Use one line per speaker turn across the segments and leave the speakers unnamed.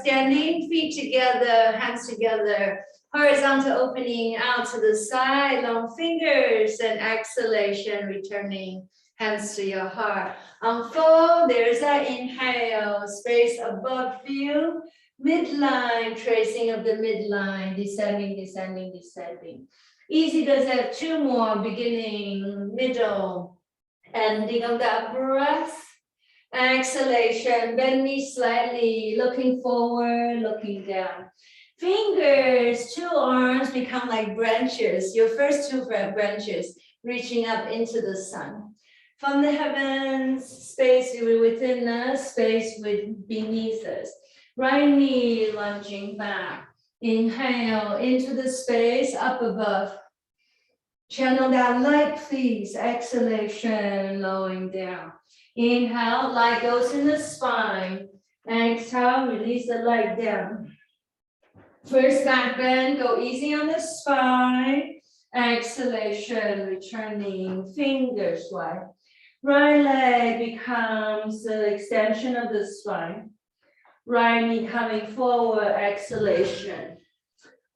Standing, feet together, hands together, horizontal opening out to the side, long fingers, and exhalation, returning hands to your heart. Unfold, there's an inhale, space above you, midline, tracing of the midline, descending, descending, descending. Easy does have two more, beginning, middle, ending of that breath. Exhalation, bend knees slightly, looking forward, looking down. Fingers, two arms become like branches, your first two branches reaching up into the sun. From the heavens, space within us, space beneath us. Right knee lunging back. Inhale into the space up above. Channel that light, please. Exhalation, lowering down. Inhale, light goes in the spine. Exhale, release the light down. First back bend, go easy on the spine. Exhalation, returning, fingers wide. Right leg becomes the extension of the spine. Right knee coming forward, exhalation.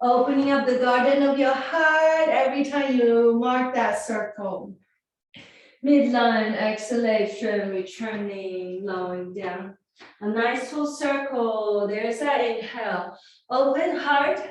Opening up the garden of your heart every time you mark that circle. Midline, exhalation, returning, lowering down. A nice full circle. There's that inhale. Open heart.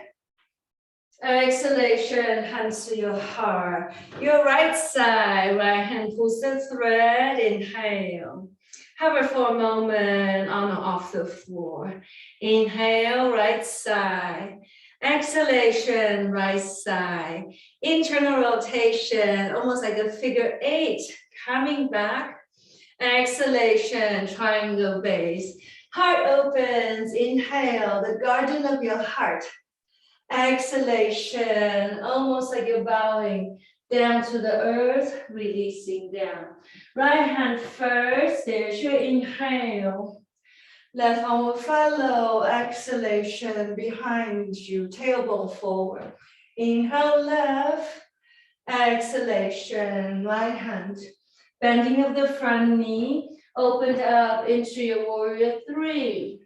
Exhalation, hands to your heart. Your right side, right hand pulls the thread. Inhale. Hover for a moment on or off the floor. Inhale, right side. Exhalation, right side. Internal rotation, almost like a figure 8. Coming back. Exhalation, triangle base. Heart opens. Inhale, the garden of your heart. Exhalation, almost like you're bowing down to the earth, releasing down. Right hand first, there's your inhale. Left arm will follow, exhalation behind you, tailbone forward. Inhale left, exhalation, right hand. Bending of the front knee, opened up into your warrior 3.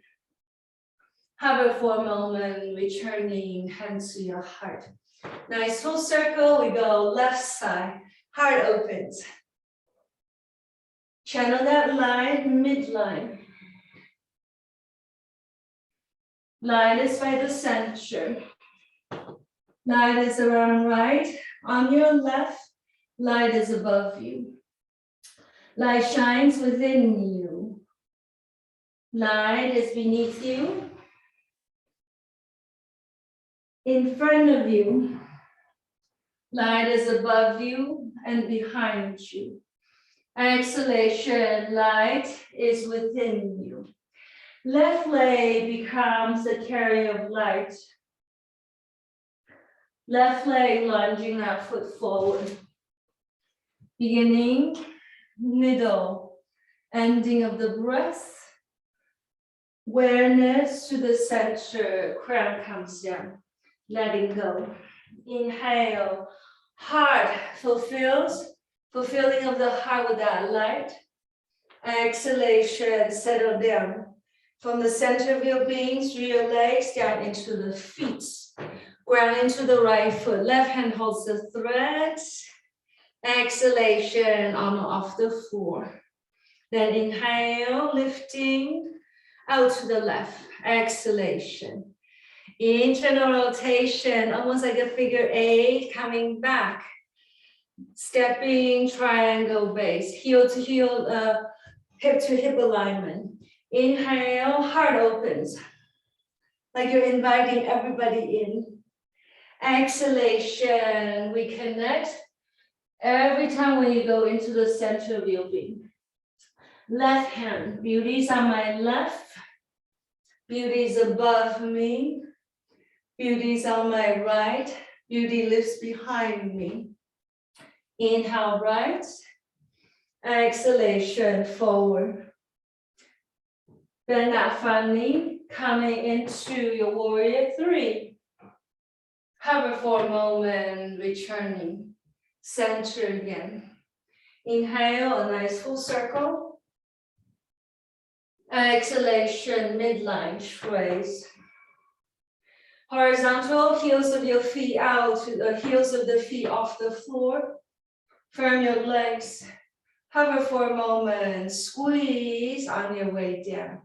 Hover for a moment, returning hands to your heart. Nice full circle, we go left side, heart opens. Channel that light, midline. Light is by the center. Light is around right. On your left, light is above you. Light shines within you. Light is beneath you. In front of you. Light is above you and behind you. Exhalation, light is within you. Left leg becomes the carrier of light. Left leg lunging that foot forward. Beginning, middle, ending of the breath. Awareness to the center, crown comes down. Letting go. Inhale, heart fulfilling of the heart with that light. Exhalation, settle down. From the center of your being, through your legs, down into the feet. Ground into the right foot. Left hand holds the thread. Exhalation on or off the floor. Then inhale, lifting out to the left. Exhalation. Internal rotation, almost like a figure 8, coming back. Stepping triangle base, heel to heel, hip to hip alignment. Inhale, heart opens, like you're inviting everybody in. Exhalation, we connect every time when you go into the center of your being. Left hand, beauty's on my left, beauty's above me, beauty's on my right, beauty lives behind me. Inhale, right, exhalation, forward. Bend that front knee, coming into your warrior 3. Hover for a moment, returning, center again. Inhale, a nice full circle. Exhalation, midline raise. Horizontal, heels of your feet out, the heels of the feet off the floor. Firm your legs. Hover for a moment. Squeeze on your way down.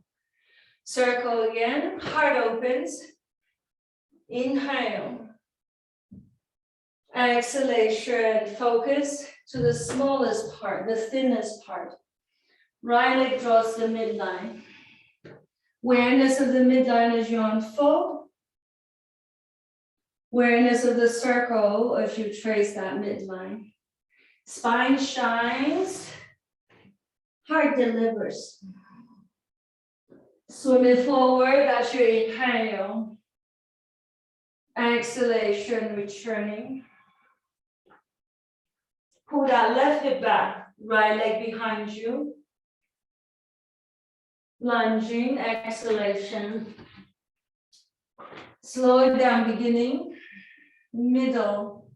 Circle again. Heart opens. Inhale. Exhalation. Focus to the smallest part, the thinnest part. Right leg draws the midline. Awareness of the midline as you unfold. Awareness of the circle as you trace that midline. Spine shines. Heart delivers. Swimming forward as you inhale. Exhalation, returning. Pull that left hip back, right leg behind you. Lunging, exhalation. Slow it down, beginning, middle,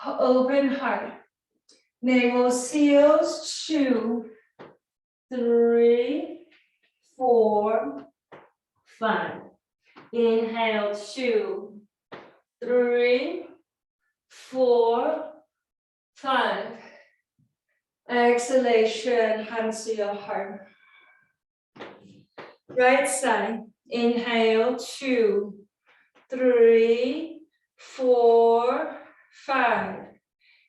open heart. Navel seals, 2, 3, 4, 5. Inhale, 2, 3, 4, 5. Exhalation, hands to your heart. Right side, inhale, 2, 3, 4, 5.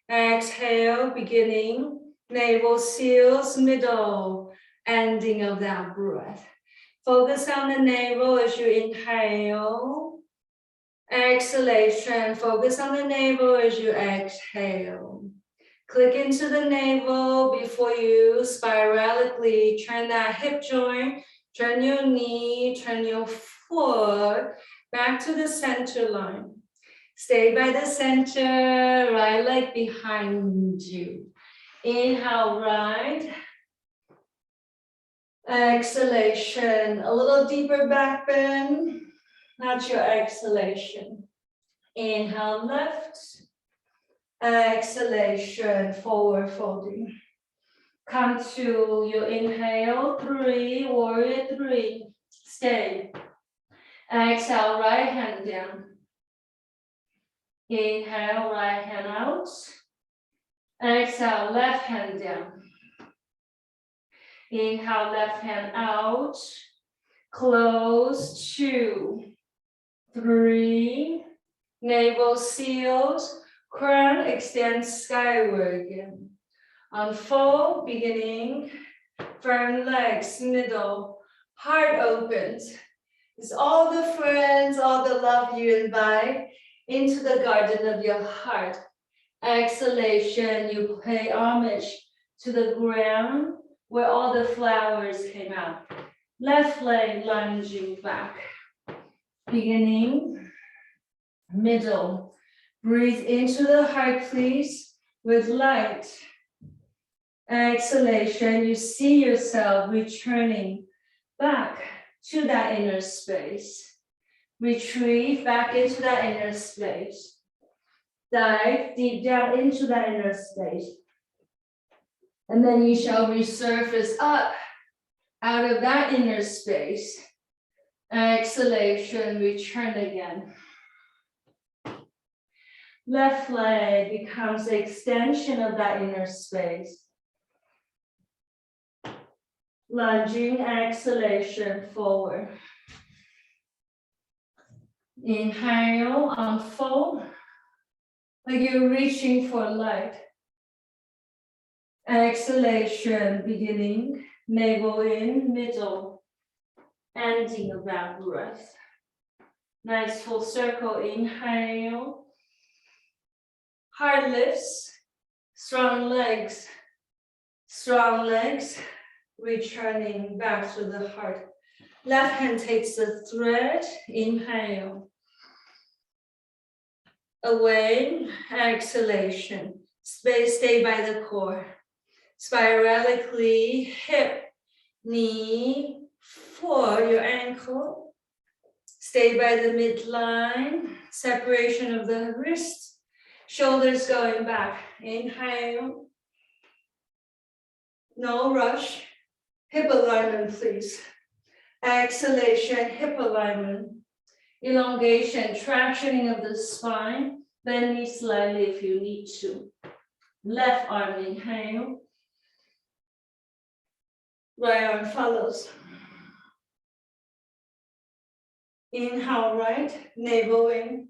Exhale, beginning, navel seals, middle, ending of that breath. Focus on the navel as you inhale. Exhalation, focus on the navel as you exhale. Click into the navel before you spiralically turn that hip joint, turn your knee, turn your foot back to the center line. Stay by the center, right leg behind you. Inhale, right. Exhalation, a little deeper back bend. That's your exhalation. Inhale, left. Exhalation, forward folding. Come to your inhale, 3, warrior 3. Stay. Exhale, right hand down. Inhale, right hand out. Exhale, left hand down. Inhale, left hand out. Close, 2, 3. Navel seals. Crown extends skyward again. Unfold, beginning. Firm legs, middle. Heart opens. It's all the friends, all the love you invite into the garden of your heart. Exhalation, you pay homage to the ground where all the flowers came out. Left leg lunging back. Beginning, middle. Breathe into the heart, please, with light. Exhalation, you see yourself returning back to that inner space. Retrieve back into that inner space. Dive deep down into that inner space. And then you shall resurface up out of that inner space. Exhalation, return again. Left leg becomes the extension of that inner space. Lunging, exhalation, forward. Inhale, unfold, like you're reaching for light. Exhalation, beginning, navel in, middle, ending of that breath. Nice full circle, inhale. Heart lifts, strong legs, returning back to the heart. Left hand takes the thread, inhale. Away, exhalation. Stay by the core. Spiralically, hip, knee, foot, your ankle. Stay by the midline, separation of the wrists. Shoulders going back. Inhale. No rush. Hip alignment, please. Exhalation, hip alignment. Elongation, tractioning of the spine. Bend knee slightly if you need to. Left arm, inhale. Right arm follows. Inhale right, navel in.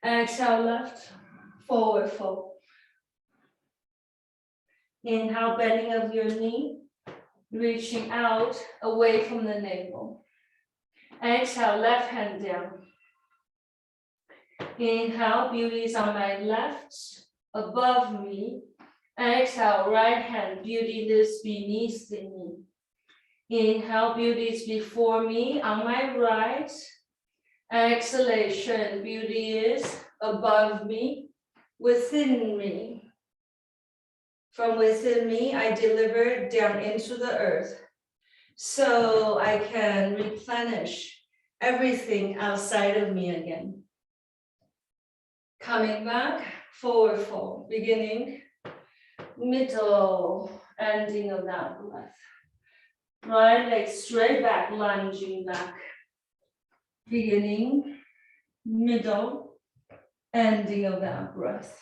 Exhale left, forward fold. Inhale, bending of your knee, reaching out away from the navel. Exhale, left hand down. Inhale, beauty is on my left, above me. Exhale, right hand, beauty lives beneath the knee. Inhale, beauty is before me, on my right. Exhalation, beauty is above me, within me. From within me, I deliver down into the earth, so I can replenish everything outside of me again. Coming back, forward fold, beginning, middle, ending of that breath. Right leg straight back, lunging back. Beginning, middle, ending of that breath.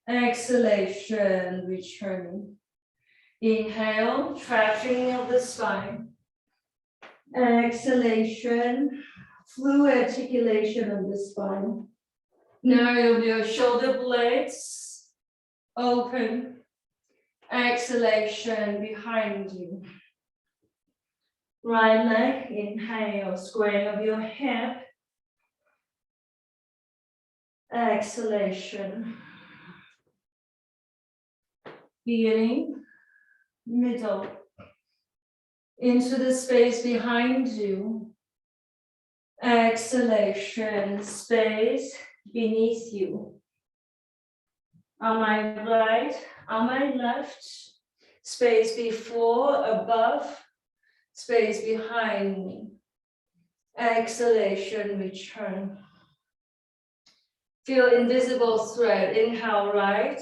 Exhalation, returning. Inhale, tractioning of the spine. Exhalation, fluid articulation of the spine. Narrow your shoulder blades, open. Exhalation behind you. Right leg, inhale, squaring of your hip. Exhalation. Beginning, middle, into the space behind you. Exhalation, space beneath you. On my right, on my left, space before, above, space behind me. Exhalation, return. Feel invisible thread. Inhale, right.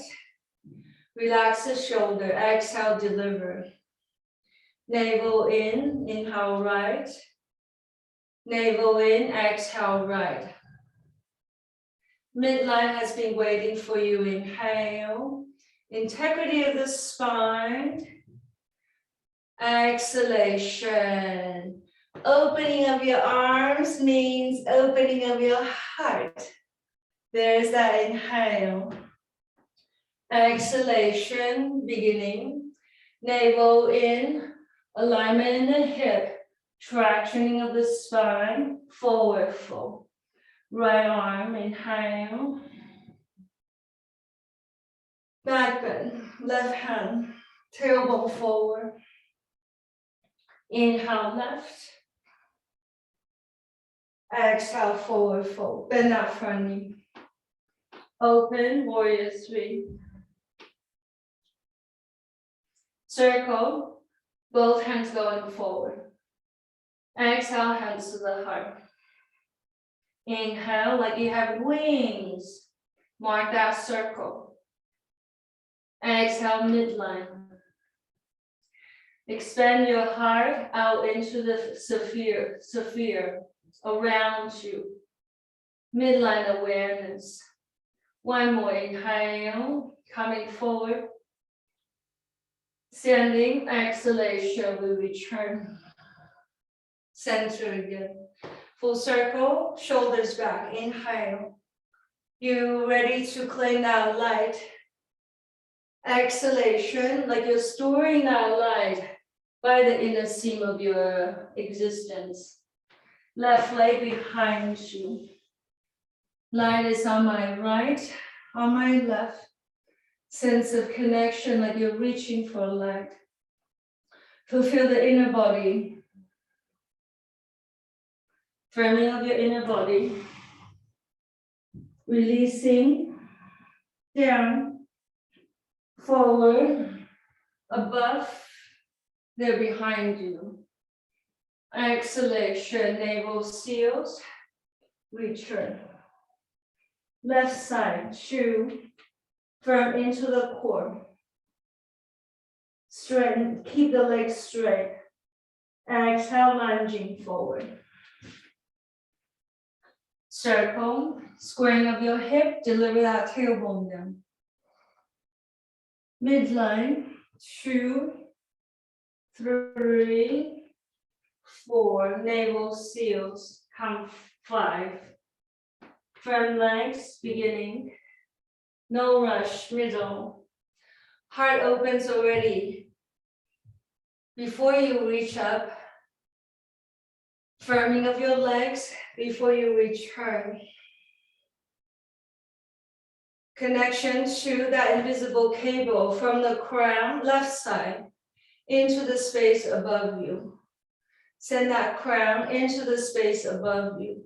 Relax the shoulder. Exhale, deliver. Navel in, inhale, right. Navel in, exhale, right. Midline has been waiting for you. Inhale. Integrity of the spine. Exhalation. Opening of your arms means opening of your heart. There's that inhale. Exhalation, beginning. Navel in, alignment in the hip, tractioning of the spine, forward fold. Right arm, inhale. Back bend, left hand, tailbone forward. Inhale, left. Exhale, forward fold. Bend that front knee. Open, warrior three. Circle, both hands going forward. Exhale, hands to the heart. Inhale, like you have wings. Mark that circle. Exhale, midline. Expand your heart out into the sphere around you. Midline awareness. One more inhale, coming forward. Standing, exhalation, we return. Center again. Full circle, shoulders back, inhale. You ready to claim that light. Exhalation, like you're storing that light by the inner seam of your existence. Left leg behind you. Light is on my right, on my left. Sense of connection, like you're reaching for light. Fulfill the inner body. Firming of your inner body. Releasing down, forward, above, they're behind you. Exhalation, navel seals, return. Left side, two, firm into the core. Straighten, keep the legs straight. Exhale, lunging forward. Circle, squaring of your hip, deliver that tailbone down. Midline, 2, 3, 4, navel seals, count 5. Front legs, beginning. No rush, middle. Heart opens already. Before you reach up, firming of your legs before you return. Connection to that invisible cable from the crown, left side, into the space above you. Send that crown into the space above you.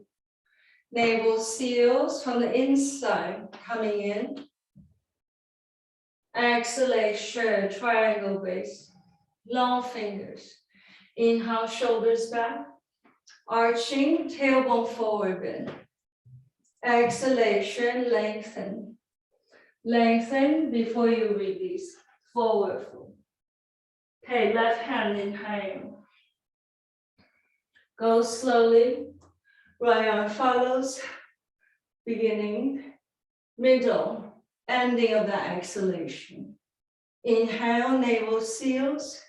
Navel seals from the inside, coming in. Exhalation, triangle base. Long fingers. Inhale, shoulders back. Arching, tailbone forward bend. Exhalation, lengthen. Lengthen before you release. Forward fold. Okay, left hand inhale. Go slowly. Right arm follows. Beginning, middle, ending of that exhalation. Inhale, navel seals.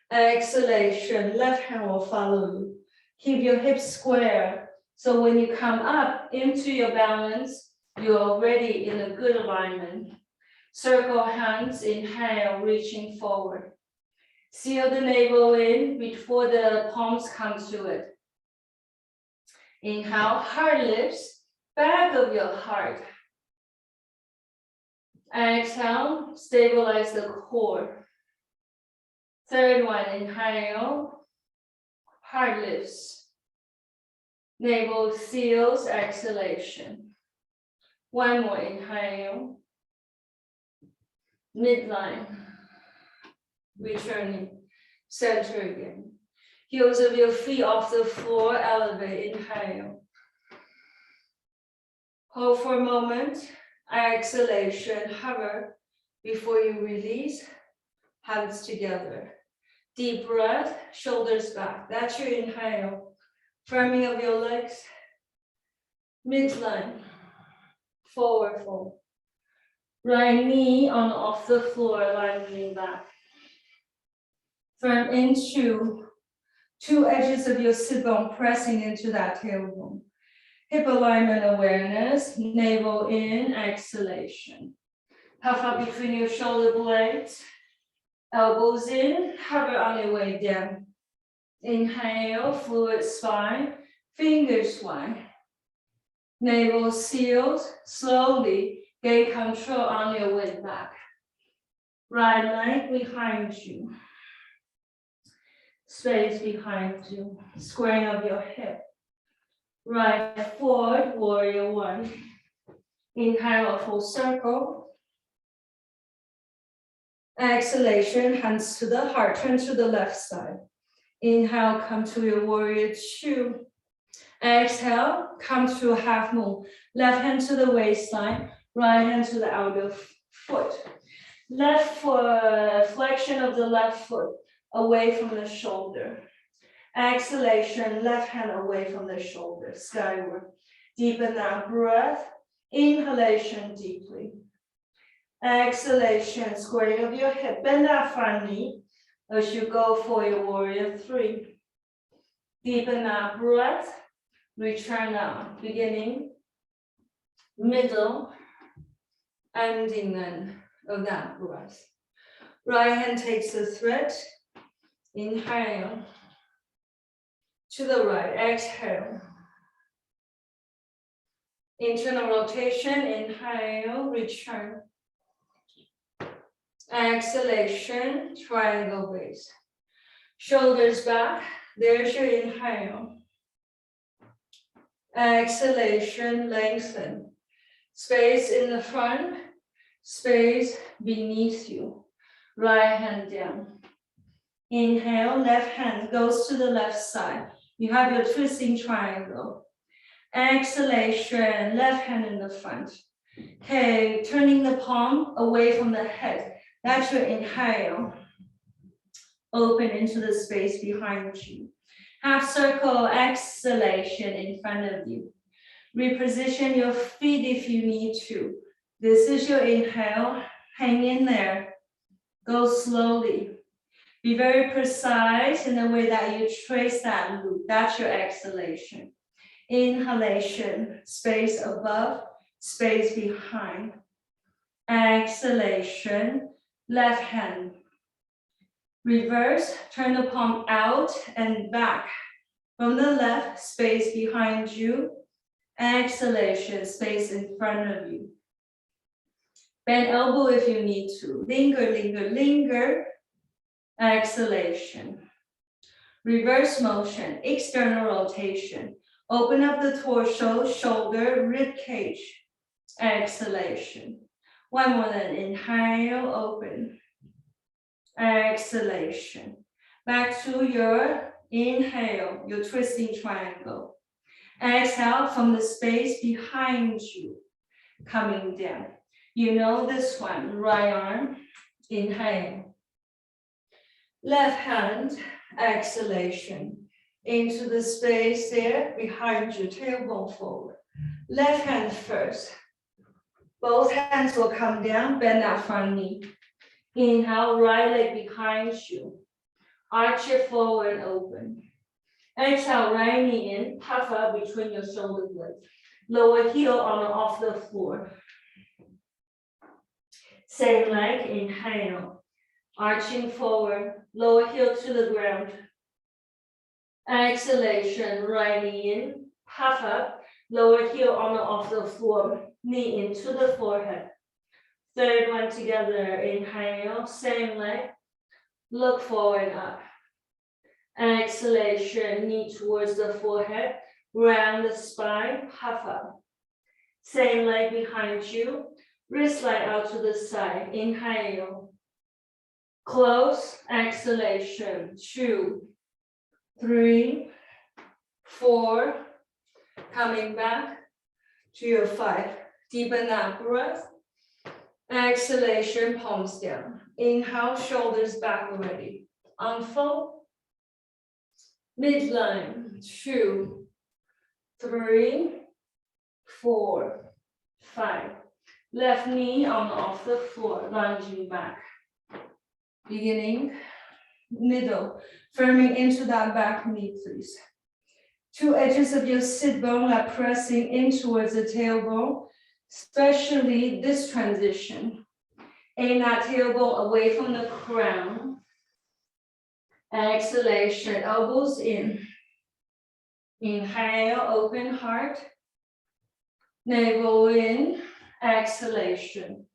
Exhalation, left hand will follow you. Keep your hips square. So when you come up into your balance, you're already in a good alignment. Circle hands, inhale, reaching forward. Seal the navel in before the palms come to it. Inhale, heart lifts, back of your heart. Exhale, stabilize the core. Third one, inhale, heart lifts. Navel seals, exhalation. One more inhale. Midline. Returning. Center again. Heels of your feet off the floor, elevate, inhale. Hold for a moment. Exhalation, hover before you release. Hands together. Deep breath, shoulders back. That's your inhale. Firming of your legs. Midline. Forward fold. Right knee on off the floor, lengthening back. Firm into two edges of your sit bone, pressing into that tailbone. Hip alignment awareness, navel in, exhalation. Puff up between your shoulder blades. Elbows in, hover on your way down. Inhale, fluid spine, fingers wide. Navel seals, slowly gain control on your way back. Right leg behind you. Space behind you. Squaring of your hip. Right forward, warrior one. Inhale, a full circle. Exhalation, hands to the heart, turn to the left side. Inhale, come to your warrior two. Exhale, come to a half moon. Left hand to the waistline, right hand to the outer foot. Left foot, flexion of the left foot away from the shoulder. Exhalation, left hand away from the shoulder, skyward. Deepen that breath. Inhalation deeply. Exhalation, squaring of your hip. Bend that front knee as you go for your warrior three. Deepen that breath. Return out. Beginning, middle, ending then of that breath. Right hand takes the thread. Inhale. To the right, exhale. Internal rotation, inhale, return. Exhalation, triangle base. Shoulders back, there's your inhale. Exhalation, lengthen. Space in the front, space beneath you. Right hand down. Inhale, left hand goes to the left side. You have your twisting triangle. Exhalation, left hand in the front. Okay, turning the palm away from the head. That's your inhale. Open into the space behind you. Half circle exhalation in front of you. Reposition your feet if you need to. This is your inhale. Hang in there. Go slowly. Be very precise in the way that you trace that loop. That's your exhalation. Inhalation, space above, space behind. Exhalation, left hand. Reverse, turn the palm out and back. From the left, space behind you. Exhalation, space in front of you. Bend elbow if you need to. Linger, linger, linger. Exhalation. Reverse motion, external rotation. Open up the torso, shoulder, rib cage. Exhalation. One more then, inhale, open. Exhalation. Back to your inhale, your twisting triangle. Exhale from the space behind you, coming down. You know this one, right arm, inhale. Left hand, exhalation. Into the space there, behind you, tailbone forward. Left hand first. Both hands will come down, bend that front knee. Inhale, right leg behind you. Arch it forward and open. Exhale, right knee in, puff up between your shoulder blades. Lower heel on or off the floor. Same leg, inhale. Arching forward, lower heel to the ground. Exhalation, right knee in, puff up, lower heel on or off the floor. Knee into the forehead. Third one together, inhale, same leg. Look forward up. Exhalation, knee towards the forehead, round the spine, puff up. Same leg behind you, wrist line out to the side, inhale. Close, exhalation, 2, 3, 4, coming back to your 5. Deepen that breath. Exhalation, palms down. Inhale, shoulders back already. Unfold. Midline, 2, 3, 4, 5. Left knee on off the floor, lunging back. Beginning, middle, firming into that back knee, please. Two edges of your sit bone are pressing in towards the tailbone, especially this transition. Aim that tailbone away from the crown. Exhalation, elbows in. Inhale, open heart. Navel in, exhalation.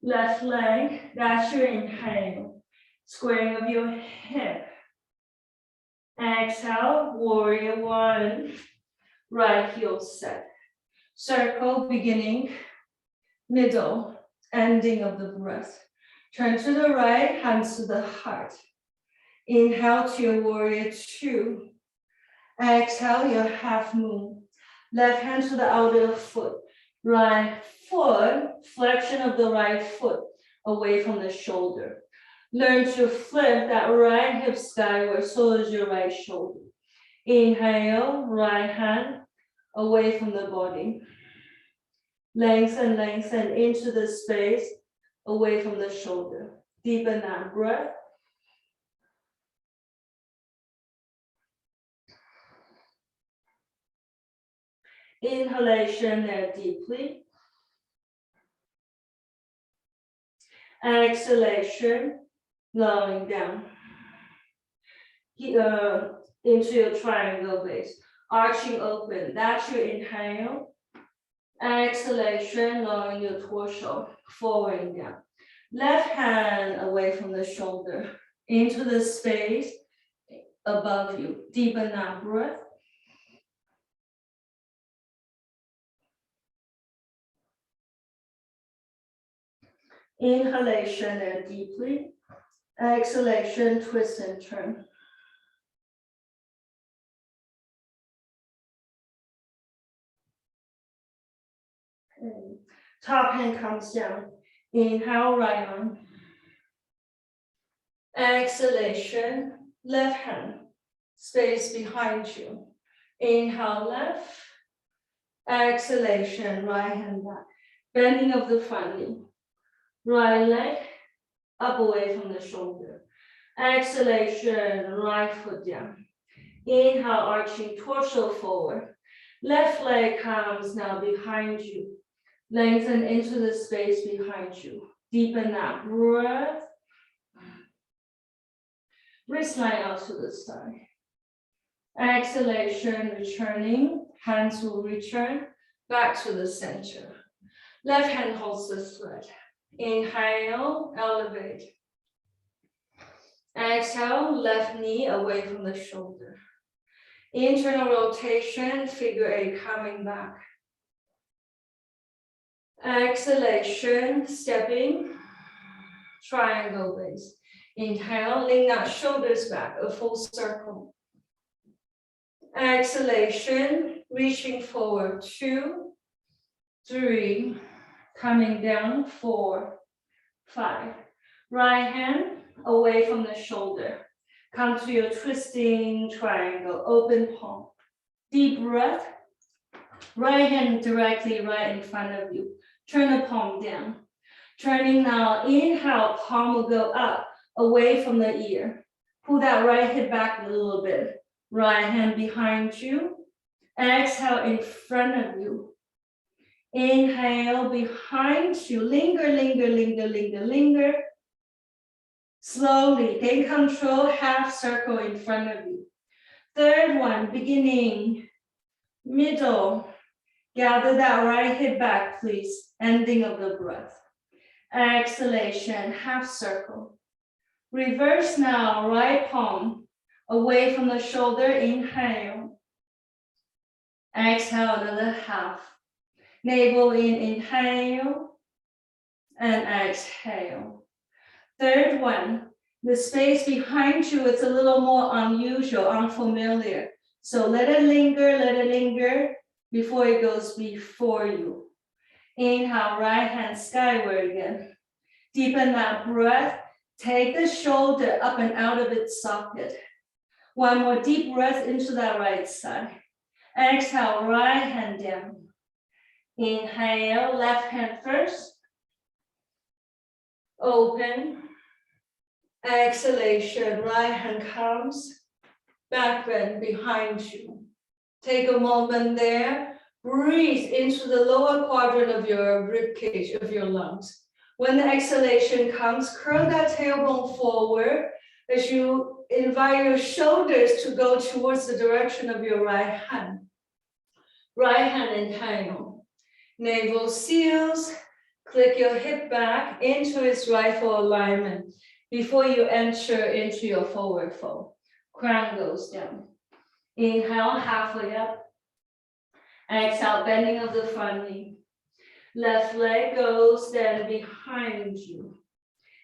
Left leg, that's your inhale. Squaring of your hip. Exhale, warrior 1. Right heel set. Circle, beginning, middle, ending of the breath. Turn to the right, hands to the heart. Inhale to your warrior 2. Exhale, your half moon. Left hand to the outer foot. Right foot, flexion of the right foot away from the shoulder. Learn to flip that right hip skyward, so is your right shoulder. Inhale, right hand away from the body. Lengthen, lengthen into the space away from the shoulder. Deepen that breath. Inhalation there deeply. Exhalation, lowering down. Into your triangle base. Arching open, that's your inhale. Exhalation, lowering your torso, forward and down. Left hand away from the shoulder, into the space above you. Deepen that breath. Inhalation there deeply. Exhalation, twist and turn. Okay. Top hand comes down. Inhale, right arm. Exhalation, left hand, space behind you. Inhale, left. Exhalation, right hand back. Bending of the front knee. Right leg up away from the shoulder. Exhalation, right foot down. Inhale, arching torso forward. Left leg comes now behind you. Lengthen into the space behind you. Deepen that breath. Wrist line out to the side. Exhalation, returning. Hands will return back to the center. Left hand holds the thread. Inhale, elevate. Exhale, left knee away from the shoulder. Internal rotation, figure 8 coming back. Exhalation, stepping, triangle base. Inhale, lean that shoulders back, a full circle. Exhalation, reaching forward, 2, 3, coming down, 4, 5. Right hand away from the shoulder. Come to your twisting triangle, open palm. Deep breath. Right hand directly right in front of you. Turn the palm down. Turning now, inhale, palm will go up, away from the ear. Pull that right hip back a little bit. Right hand behind you. Exhale in front of you. Inhale behind you. Linger, linger, linger, linger, linger. Slowly gain control, half circle in front of you. Third one, beginning, middle. Gather that right hip back, please. Ending of the breath. Exhalation, half circle. Reverse now, right palm away from the shoulder, inhale. Exhale, another half. Navel in, inhale, and exhale. Third one, the space behind you is a little more unusual, unfamiliar. So let it linger before it goes before you. Inhale, right hand skyward again. Deepen that breath. Take the shoulder up and out of its socket. One more deep breath into that right side. Exhale, right hand down. Inhale, left hand first. Open. Exhalation, right hand comes. Back bend behind you. Take a moment there. Breathe into the lower quadrant of your rib cage, of your lungs. When the exhalation comes, curl that tailbone forward as you invite your shoulders to go towards the direction of your right hand. Right hand inhale. Navel seals. Click your hip back into its rightful alignment before you enter into your forward fold. Crown goes down. Inhale, halfway up. Exhale, bending of the front knee. Left leg goes then behind you.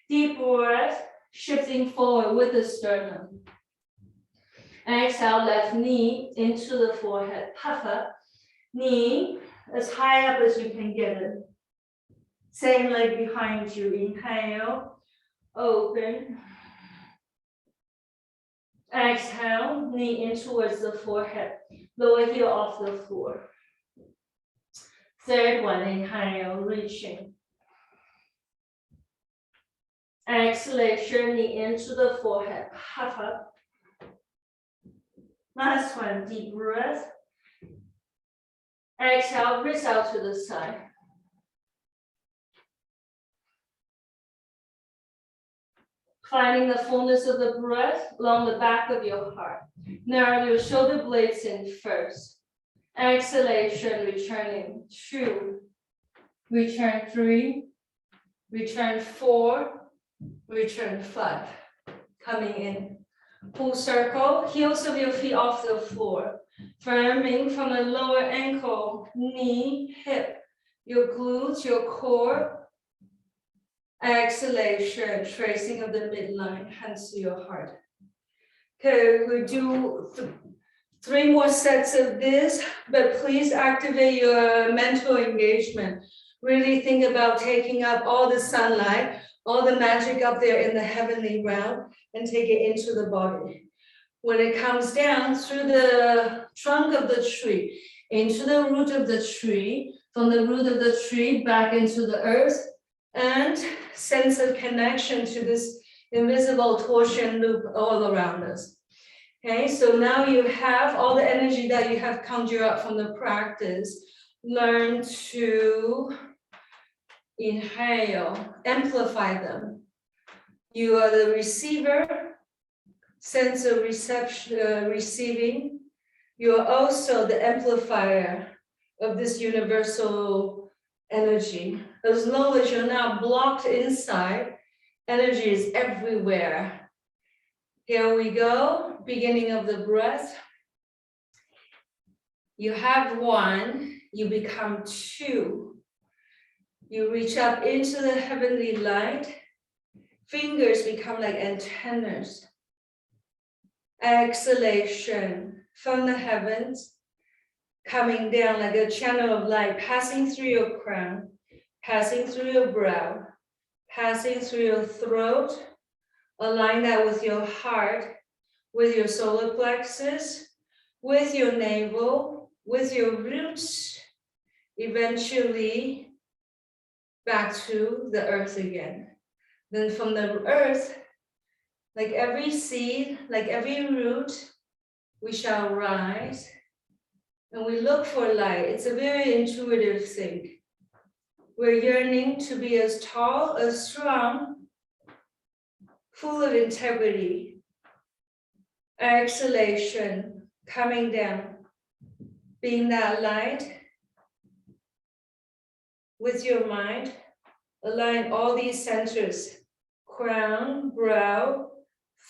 Deep breath, shifting forward with the sternum. Exhale, left knee into the forehead. Puff up. Knee as high up as you can get it. Same leg behind you. Inhale, open. Exhale, knee in towards the forehead. Lower heel off the floor. Third one, inhale, reaching. Exhalation, knee into the forehead. Puff up. Last one, deep breath. Exhale, wrist out to the side. Finding the fullness of the breath along the back of your heart. Narrow your shoulder blades in first. Exhalation, returning 2, return 3, return 4, return 5. Coming in. Full circle, heels of your feet off the floor. Firming from the lower ankle, knee, hip, your glutes, your core. Exhalation, tracing of the midline, hands to your heart. Okay, we do 3 more sets of this, but please activate your mental engagement. Really think about taking up all the sunlight,
all the magic up there in the heavenly realm and take it into the body. When it comes down through the trunk of the tree, into the root of the tree, from the root of the tree back into the earth, and sense of connection to this invisible torsion loop all around us. Okay, so now you have all the energy that you have conjured up from the practice. Learn to inhale, amplify them. You are the receiver, sense of reception, receiving. You are also the amplifier of this universal energy. As long as you're not blocked inside, energy is everywhere. Here we go, beginning of the breath. You have one, you become two. You reach up into the heavenly light. Fingers become like antennas. Exhalation from the heavens, coming down like a channel of light, passing through your crown, passing through your brow, passing through your throat. Align that with your heart, with your solar plexus, with your navel, with your roots, eventually back to the earth again. Then from the earth, like every seed, like every root, we shall rise and we look for light. It's a very intuitive thing. We're yearning to be as tall, as strong, full of integrity. Exhalation, coming down, being that light with your mind. Align all these centers, crown, brow,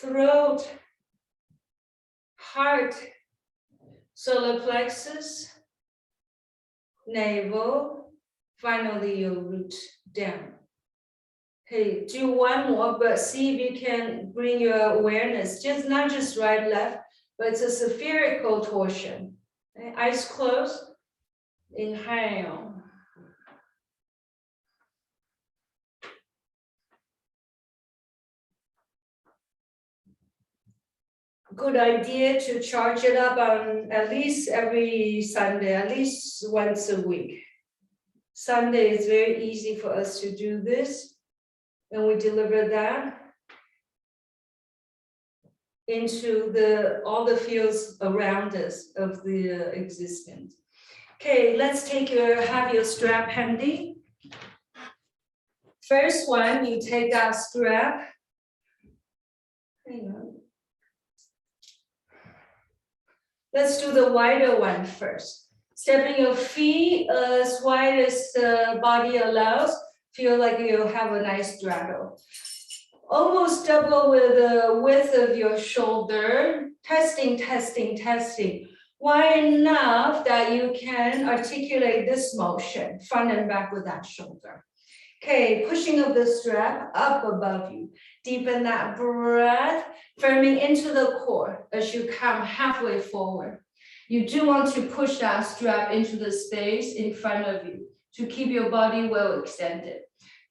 throat, heart, solar plexus, navel, finally your root down. Okay, do one more, but see if you can bring your awareness, not just right, left, but it's a spherical torsion. Okay, eyes closed, inhale. Good idea to charge it up on at least every Sunday, at least once a week. Sunday is very easy for us to do this, and we deliver that into all the fields around us of the existence. Okay, let's have your strap handy. First one, you take that strap. Hang on. Let's do the wider one first. Stepping your feet as wide as the body allows. Feel like you have a nice straddle. Almost double with the width of your shoulder. Testing, testing, testing. Wide enough that you can articulate this motion, front and back with that shoulder. Okay, pushing of the strap up above you. Deepen that breath, firming into the core as you come halfway forward. You do want to push that strap into the space in front of you to keep your body well extended.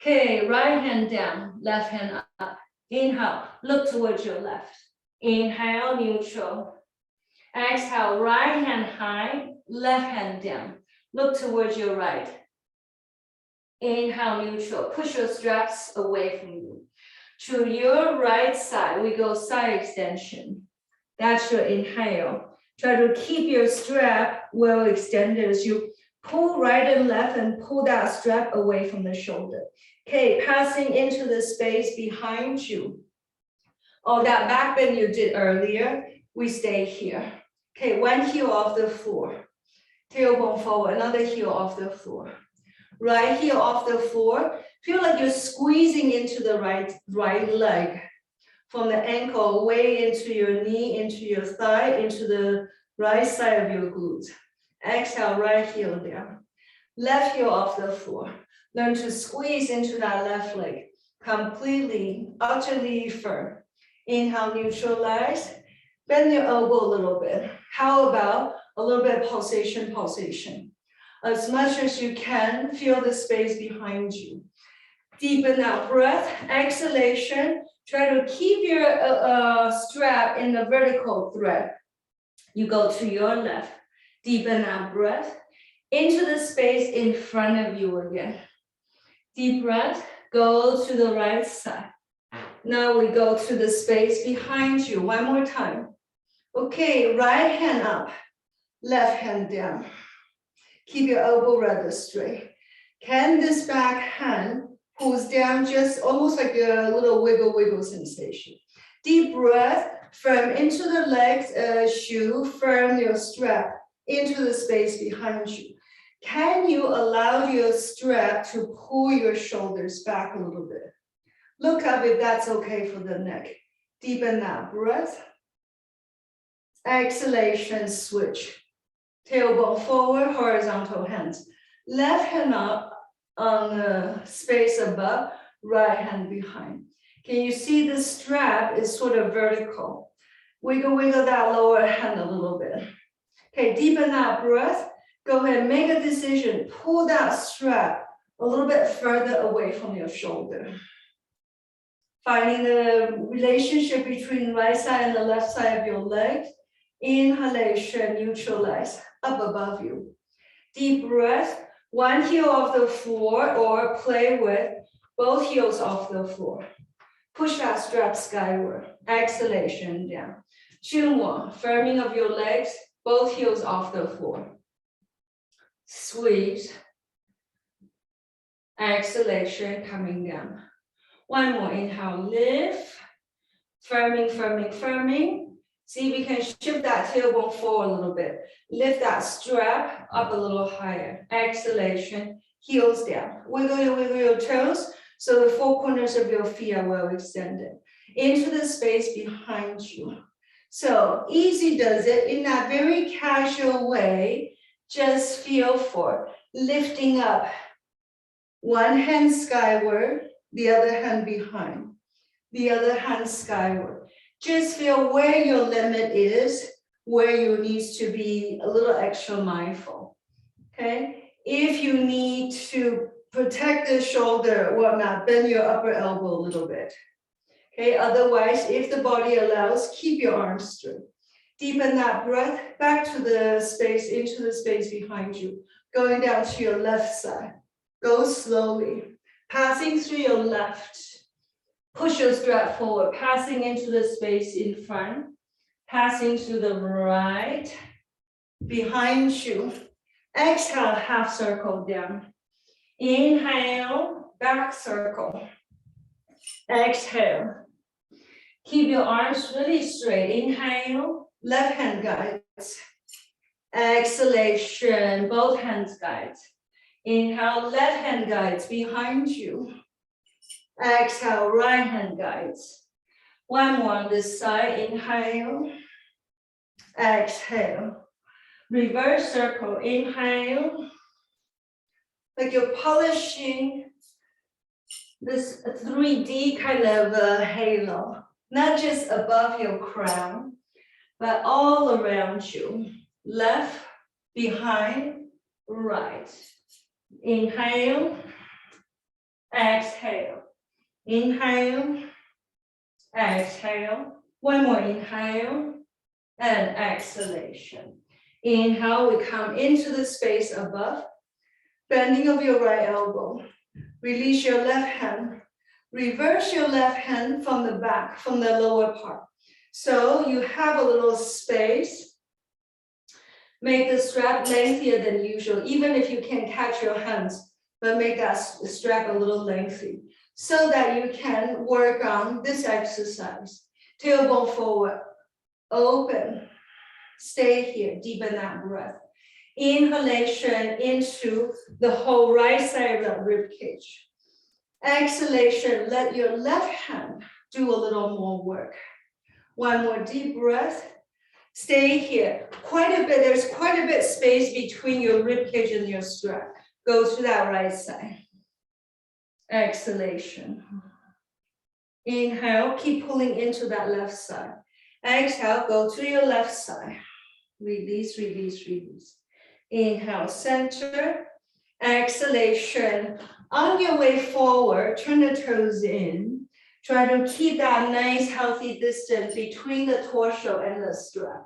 Okay, right hand down, left hand up. Inhale, look towards your left. Inhale, neutral. Exhale, right hand high, left hand down. Look towards your right. Inhale, neutral. Push your straps away from you. To your right side, we go side extension. That's your inhale. Try to keep your strap well extended as you pull right and left and pull that strap away from the shoulder. Okay, passing into the space behind you. Oh, that back bend you did earlier, we stay here. Okay, one heel off the floor. Tailbone forward, another heel off the floor. Right heel off the floor. Feel like you're squeezing into the right leg. From the ankle way into your knee, into your thigh, into the right side of your glutes. Exhale, right heel down. Left heel off the floor. Learn to squeeze into that left leg. Completely, utterly firm. Inhale, neutralize. Bend your elbow a little bit. How about a little bit of pulsation, pulsation? As much as you can, feel the space behind you. Deepen that breath, exhalation. Try to keep your strap in the vertical thread. You go to your left, deepen that breath, into the space in front of you again. Deep breath, go to the right side. Now we go to the space behind you, one more time. Okay, right hand up, left hand down. Keep your elbow rather straight. Can this back hand pulls down just almost like a little wiggle sensation. Deep breath, firm into the legs as you firm your strap into the space behind you. Can you allow your strap to pull your shoulders back a little bit? Look up if that's okay for the neck. Deepen that breath. Exhalation, switch. Tailbone forward, horizontal hands. Left hand up on the space above, right hand behind. Can you see the strap is sort of vertical? Wiggle that lower hand a little bit. Okay, deepen that breath. Go ahead, make a decision. Pull that strap a little bit further away from your shoulder. Finding the relationship between the right side and the left side of your legs. Inhalation, neutralize, up above you. Deep breath, one heel off the floor or play with both heels off the floor. Push that strap skyward, exhalation down. Chunwa, firming of your legs, both heels off the floor. Squeeze, exhalation coming down. One more inhale, lift, firming. See if we can shift that tailbone forward a little bit. Lift that strap up a little higher. Exhalation, heels down. Wiggle your toes so the four corners of your feet are well extended. Into the space behind you. So easy does it in that very casual way. Just feel for lifting up. One hand skyward, the other hand behind. The other hand skyward. Just feel where your limit is, where you need to be a little extra mindful, okay? If you need to protect the shoulder or whatnot, bend your upper elbow a little bit, okay? Otherwise, if the body allows, keep your arms straight. Deepen that breath back to the space, into the space behind you, going down to your left side. Go slowly, passing through your left. Push your strap forward, passing into the space in front, passing to the right, behind you. Exhale, half circle down. Inhale, back circle. Exhale. Keep your arms really straight. Inhale, left hand guides. Exhalation, both hands guides. Inhale, left hand guides behind you. Exhale, right hand guides. One more on this side. Inhale. Exhale. Reverse circle. Inhale. Like you're polishing this 3D kind of halo. Not just above your crown, but all around you. Left, behind, right. Inhale. Exhale. Inhale, exhale. One more inhale and exhalation. Inhale, we come into the space above. Bending of your right elbow. Release your left hand. Reverse your left hand from the back, from the lower part. So you have a little space. Make the strap lengthier than usual, even if you can't catch your hands, but make that strap a little lengthy, so that you can work on this exercise. Tailbone forward, open, stay here, deepen that breath. Inhalation into the whole right side of the rib cage. Exhalation, let your left hand do a little more work. One more deep breath. Stay here. There's quite a bit space between your rib cage and your strap. Go to that right side. Exhalation. Inhale, keep pulling into that left side. Exhale, go to your left side. Release, release, release. Inhale, center. Exhalation, On your way forward, turn the toes in. Try to keep that nice healthy distance between the torso and the strap.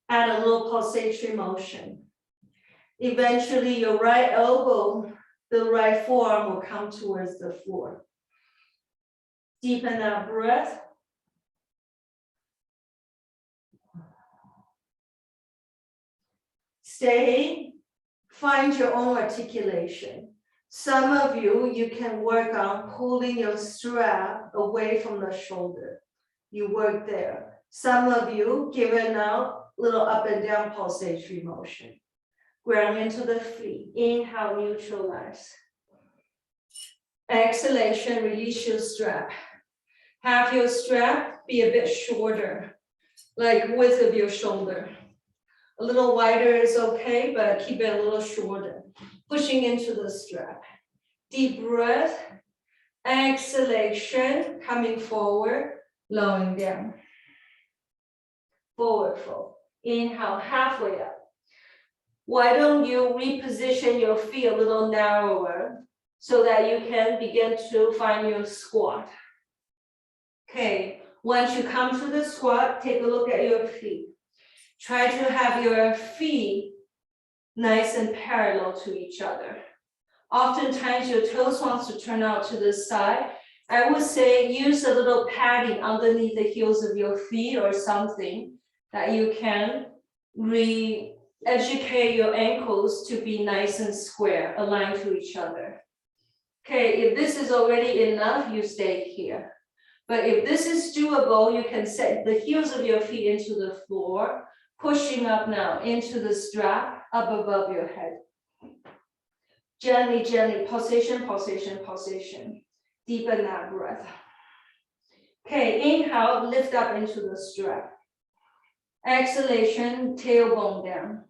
Add a little pulsatory motion. Eventually, your right elbow, the right forearm will come towards the floor. Deepen that breath. Stay, find your own articulation. Some of you can work on pulling your strap away from the shoulder. You work there. Some of you give it now, little up and down pulsatory motion. Ground into the feet. Inhale, neutralize. Exhalation, release your strap. Have your strap be a bit shorter, like width of your shoulder. A little wider is okay, but keep it a little shorter. Pushing into the strap. Deep breath. Exhalation, coming forward, lowering down. Forward fold. Inhale, halfway up. Why don't you reposition your feet a little narrower so that you can begin to find your squat. Okay, once you come to the squat, take a look at your feet. Try to have your feet nice and parallel to each other. Oftentimes your toes wants to turn out to the side. I would say use a little padding underneath the heels of your feet or something that you can re-educate your ankles to be nice and square, aligned to each other. Okay, if this is already enough, you stay here. But if this is doable, you can set the heels of your feet into the floor, pushing up now into the strap up above your head. Gently, gently, pulsation, pulsation, pulsation. Deepen that breath. Okay, inhale, lift up into the strap. Exhalation, tailbone down.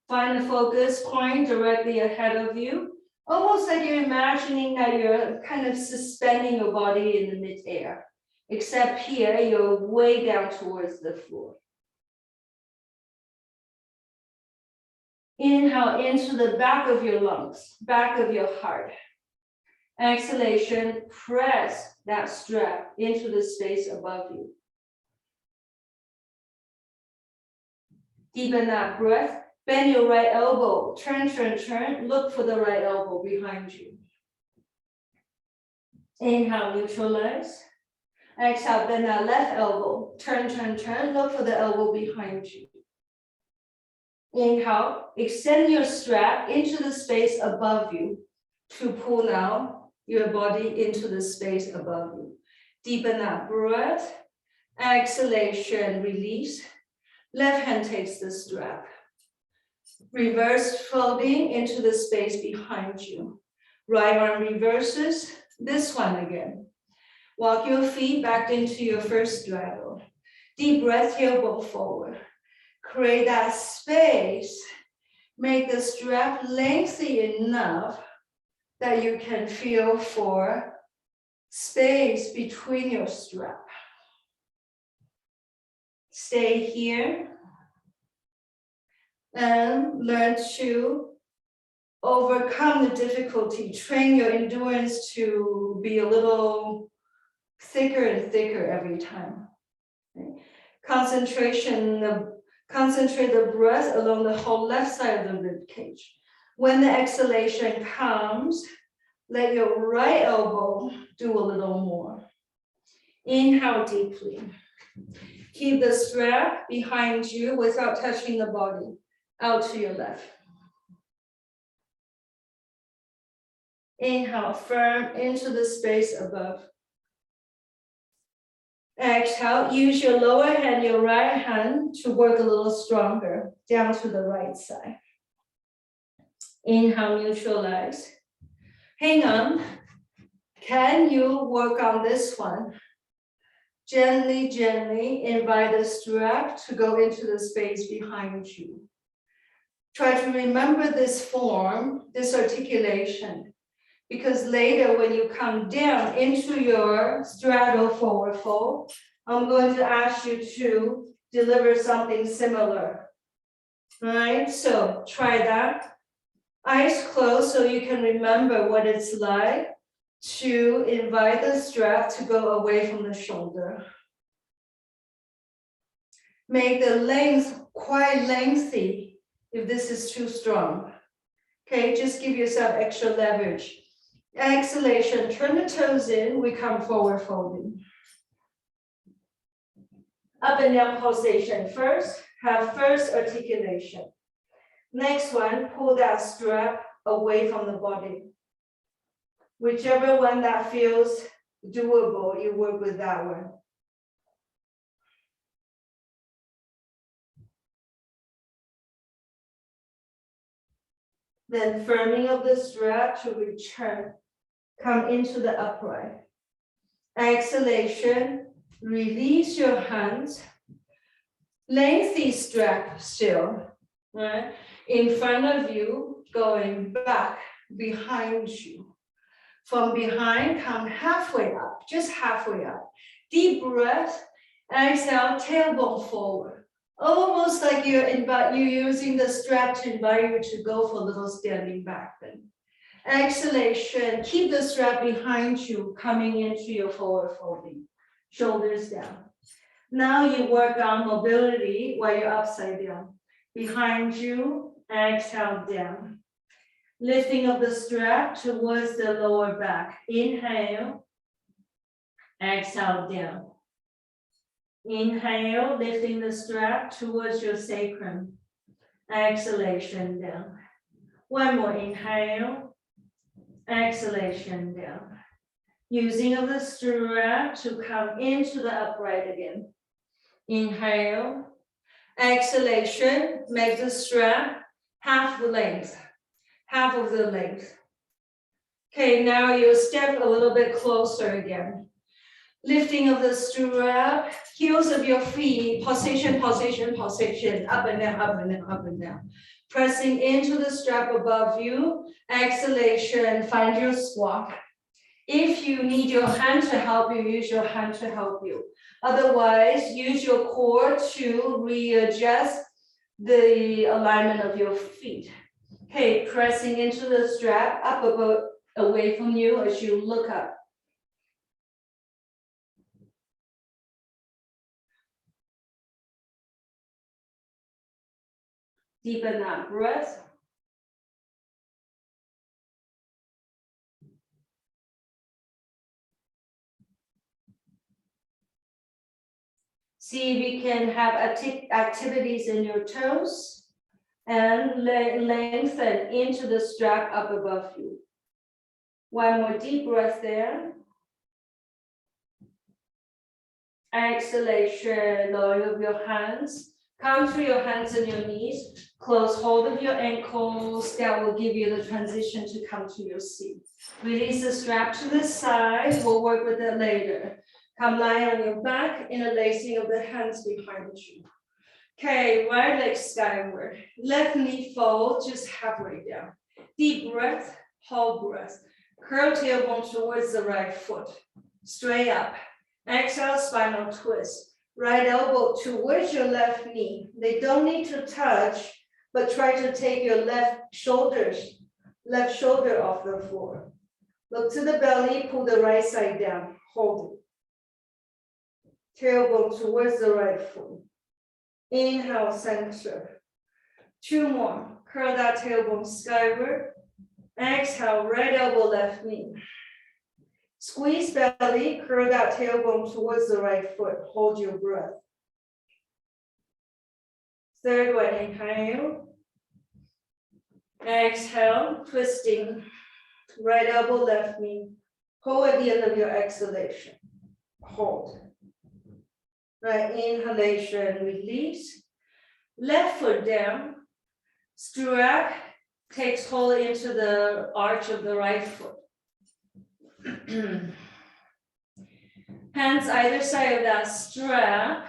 Find the focus point directly ahead of you. Almost like you're imagining that you're kind of suspending your body in the midair. Except here, you're way down towards the floor. Inhale into the back of your lungs, back of your heart. Exhalation, press that strap into the space above you. Deepen that breath. Bend your right elbow, turn, turn, turn. Look for the right elbow behind you. Inhale, neutralize. Exhale, bend that left elbow, turn, turn, turn. Look for the elbow behind you. Inhale, extend your strap into the space above you to pull now your body into the space above you. Deepen that breath. Exhalation, release. Left hand takes the strap. Reverse folding into the space behind you. Right arm reverses, this one again. Walk your feet back into your first straddle. Deep breath, tailbone forward. Create that space. Make the strap lengthy enough that you can feel for space between your strap. Stay here. And learn to overcome the difficulty. Train your endurance to be a little thicker and thicker every time. Okay. Concentrate the breath along the whole left side of the rib cage. When the exhalation comes, let your right elbow do a little more. Inhale deeply. Keep the strap behind you without touching the body. Out to your left. Inhale, firm into the space above. Exhale, use your lower hand, your right hand to work a little stronger, down to the right side. Inhale, neutralize. Hang on. Can you work on this one? Gently, gently invite the strap to go into the space behind you. Try to remember this form, this articulation, because later when you come down into your straddle forward fold, I'm going to ask you to deliver something similar. All right, so try that. Eyes closed so you can remember what it's like to invite the strap to go away from the shoulder. Make the length quite lengthy if this is too strong. Okay, just give yourself extra leverage. Exhalation, turn the toes in, we come forward folding. Up and down pulsation first, have first articulation. Next one, pull that strap away from the body. Whichever one that feels doable, you work with that one. Then firming of the strap to return, come into the upright. Exhalation, release your hands. Lengthy strap still, right? In front of you, going back, behind you. From behind, come halfway up, just halfway up. Deep breath, exhale, tailbone forward. Almost like you're using the strap to invite you to go for a little standing back bend. Exhalation, keep the strap behind you, coming into your forward folding. Shoulders down. Now you work on mobility while you're upside down. Behind you, exhale down. Lifting of the strap towards the lower back. Inhale, exhale down. Inhale, lifting the strap towards your sacrum. Exhalation down. One more inhale, exhalation down. Using of the strap to come into the upright again. Inhale, exhalation, make the strap half the length, half of the length. Okay, now you step a little bit closer again. Lifting of the strap, heels of your feet, pulsation, pulsation, pulsation, up and down, up and down, up and down. Pressing into the strap above you, exhalation, find your squat. If you need your hand to help you, use your hand to help you. Otherwise, use your core to readjust the alignment of your feet. Okay, pressing into the strap, up above, away from you as you look up. Deepen that breath. See if you can have activities in your toes and lengthen into the strap up above you. One more deep breath there. Exhalation, lowering of your hands. Come to your hands and your knees. Close hold of your ankles. That will give you the transition to come to your seat. Release the strap to the side. We'll work with that later. Come lie on your back, interlacing of the hands behind you. Okay, right leg skyward. Left knee fold, just halfway down. Deep breath, hold breath. Curl tailbone towards the right foot. Straight up. Exhale, spinal twist. Right elbow towards your left knee. They don't need to touch, but try to take your left shoulder off the floor. Look to the belly, pull the right side down, hold it. Tailbone towards the right foot. Inhale, center. Two more. Curl that tailbone skyward. Exhale, right elbow, left knee. Squeeze belly, curl that tailbone towards the right foot. Hold your breath. Third one, inhale. Exhale, twisting. Right elbow, left knee. Hold at the end of your exhalation. Hold. Right, inhalation, release. Left foot down. Strap takes hold into the arch of the right foot. Hands either side of that strap.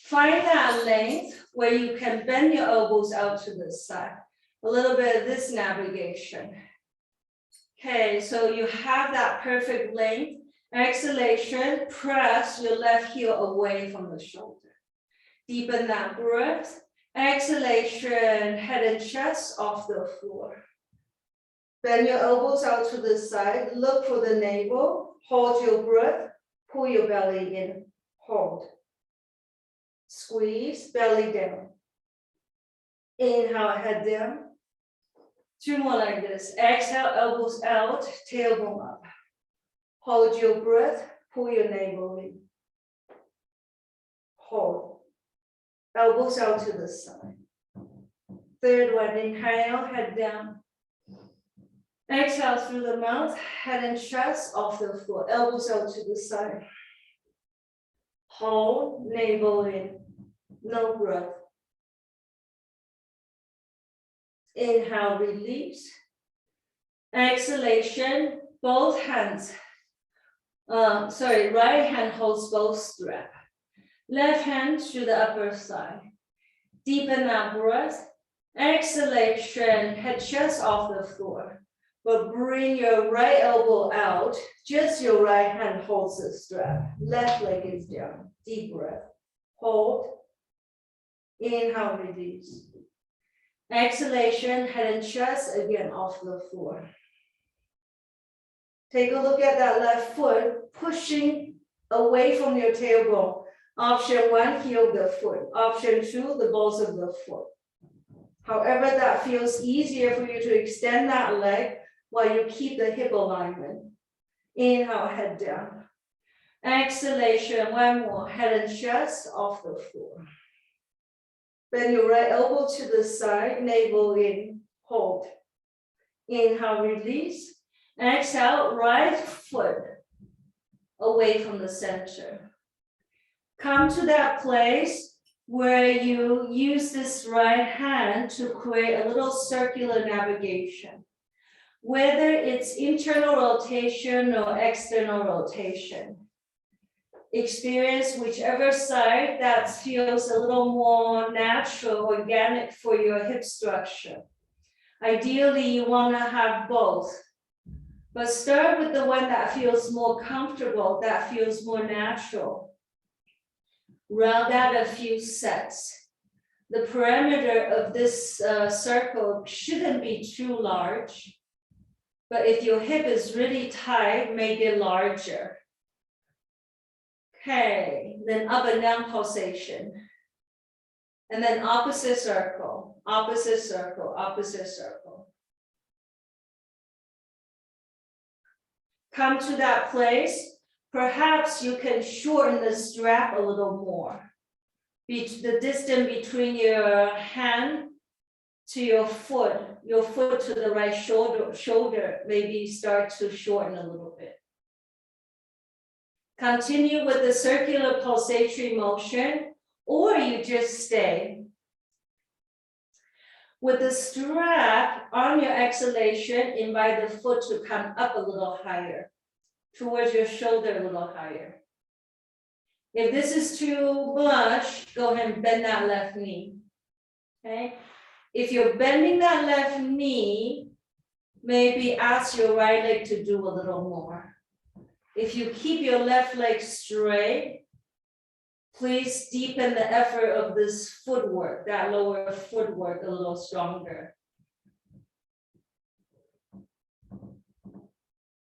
Find that length where you can bend your elbows out to the side. A little bit of this navigation. Okay, so you have that perfect length. Exhalation, press your left heel away from the shoulder. Deepen that breath. Exhalation, head and chest off the floor. Bend your elbows out to the side. Look for the navel. Hold your breath. Pull your belly in. Hold. Squeeze, belly down. Inhale, head down. 2 more like this. Exhale, elbows out, tailbone up. Hold your breath, pull your navel in. Hold. Elbows out to the side. 3rd one, inhale, head down. Exhale through the mouth, head and chest off the floor. Elbows out to the side. Hold, navel in. No breath. Inhale, release. Exhalation, both hands. Right hand holds both strap. Left hand to the upper thigh. Deepen that breath. Exhalation, head chest off the floor. But bring your right elbow out. Just your right hand holds the strap. Left leg is down. Deep breath. Hold. Inhale, release. Exhalation, head and chest again off the floor. Take a look at that left foot, pushing away from your tailbone. Option 1, heel the foot. Option 2, the balls of the foot. However that feels easier for you to extend that leg while you keep the hip alignment. Inhale, head down. Exhalation, 1 more, head and chest off the floor. Bend your right elbow to the side, navel in, hold. Inhale, release. Exhale, right foot away from the center. Come to that place where you use this right hand to create a little circular navigation. Whether it's internal rotation or external rotation. Experience whichever side that feels a little more natural, organic for your hip structure. Ideally, you want to have both. But start with the one that feels more comfortable, that feels more natural. Round out a few sets. The perimeter of this circle shouldn't be too large. But if your hip is really tight, make it larger. Okay, then up and down pulsation. And then opposite circle, opposite circle, opposite circle. Come to that place. Perhaps you can shorten the strap a little more. The distance between your hand to your foot to the right shoulder maybe start to shorten a little bit. Continue with the circular pulsatory motion, or you just stay. With the strap on your exhalation, invite the foot to come up a little higher, towards your shoulder a little higher. If this is too much, go ahead and bend that left knee, okay? If you're bending that left knee, maybe ask your right leg to do a little more. If you keep your left leg straight, please deepen the effort of this footwork, that lower footwork a little stronger.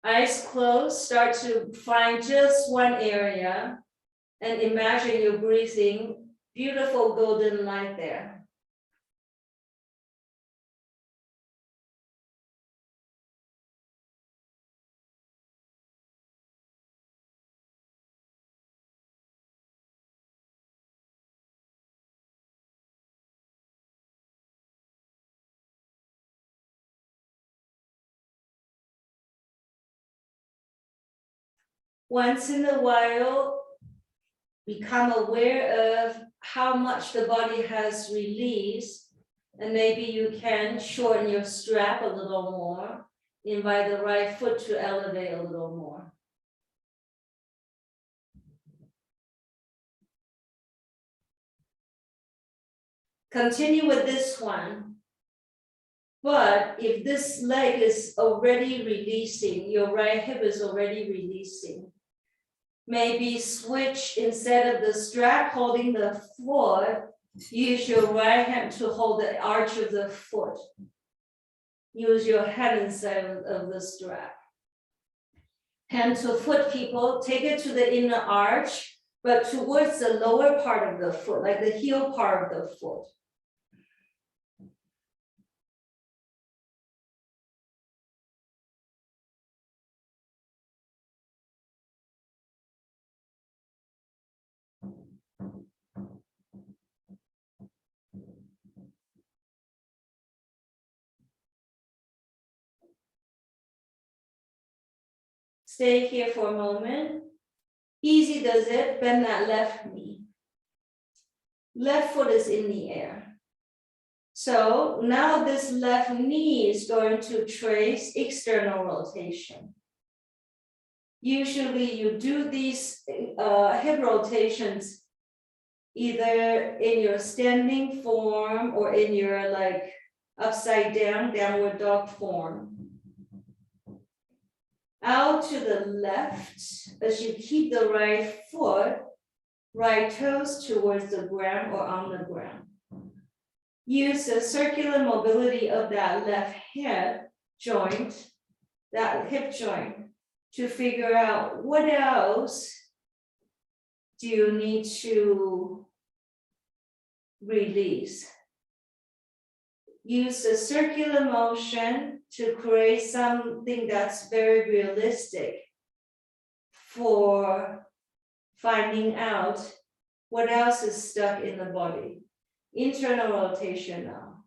Eyes closed, start to find just one area and imagine you're breathing beautiful golden light there. Once in a while, become aware of how much the body has released, and maybe you can shorten your strap a little more, invite the right foot to elevate a little more. Continue with this one. But if this leg is already releasing, your right hip is already releasing, Maybe switch, instead of the strap holding the foot, use your right hand to hold the arch of the foot. Use your hand inside of the strap. Hand to foot, people, take it to the inner arch, but towards the lower part of the foot, like the heel part of the foot. Stay here for a moment. Easy does it, bend that left knee. Left foot is in the air. So now this left knee is going to trace external rotation. Usually you do these hip rotations either in your standing form or in your like upside down, downward dog form. Out to the left as you keep the right foot, right toes towards the ground or on the ground. Use the circular mobility of that left hip joint, that hip joint, to figure out what else do you need to release. Use the circular motion to create something that's very realistic for finding out what else is stuck in the body. Internal rotation now.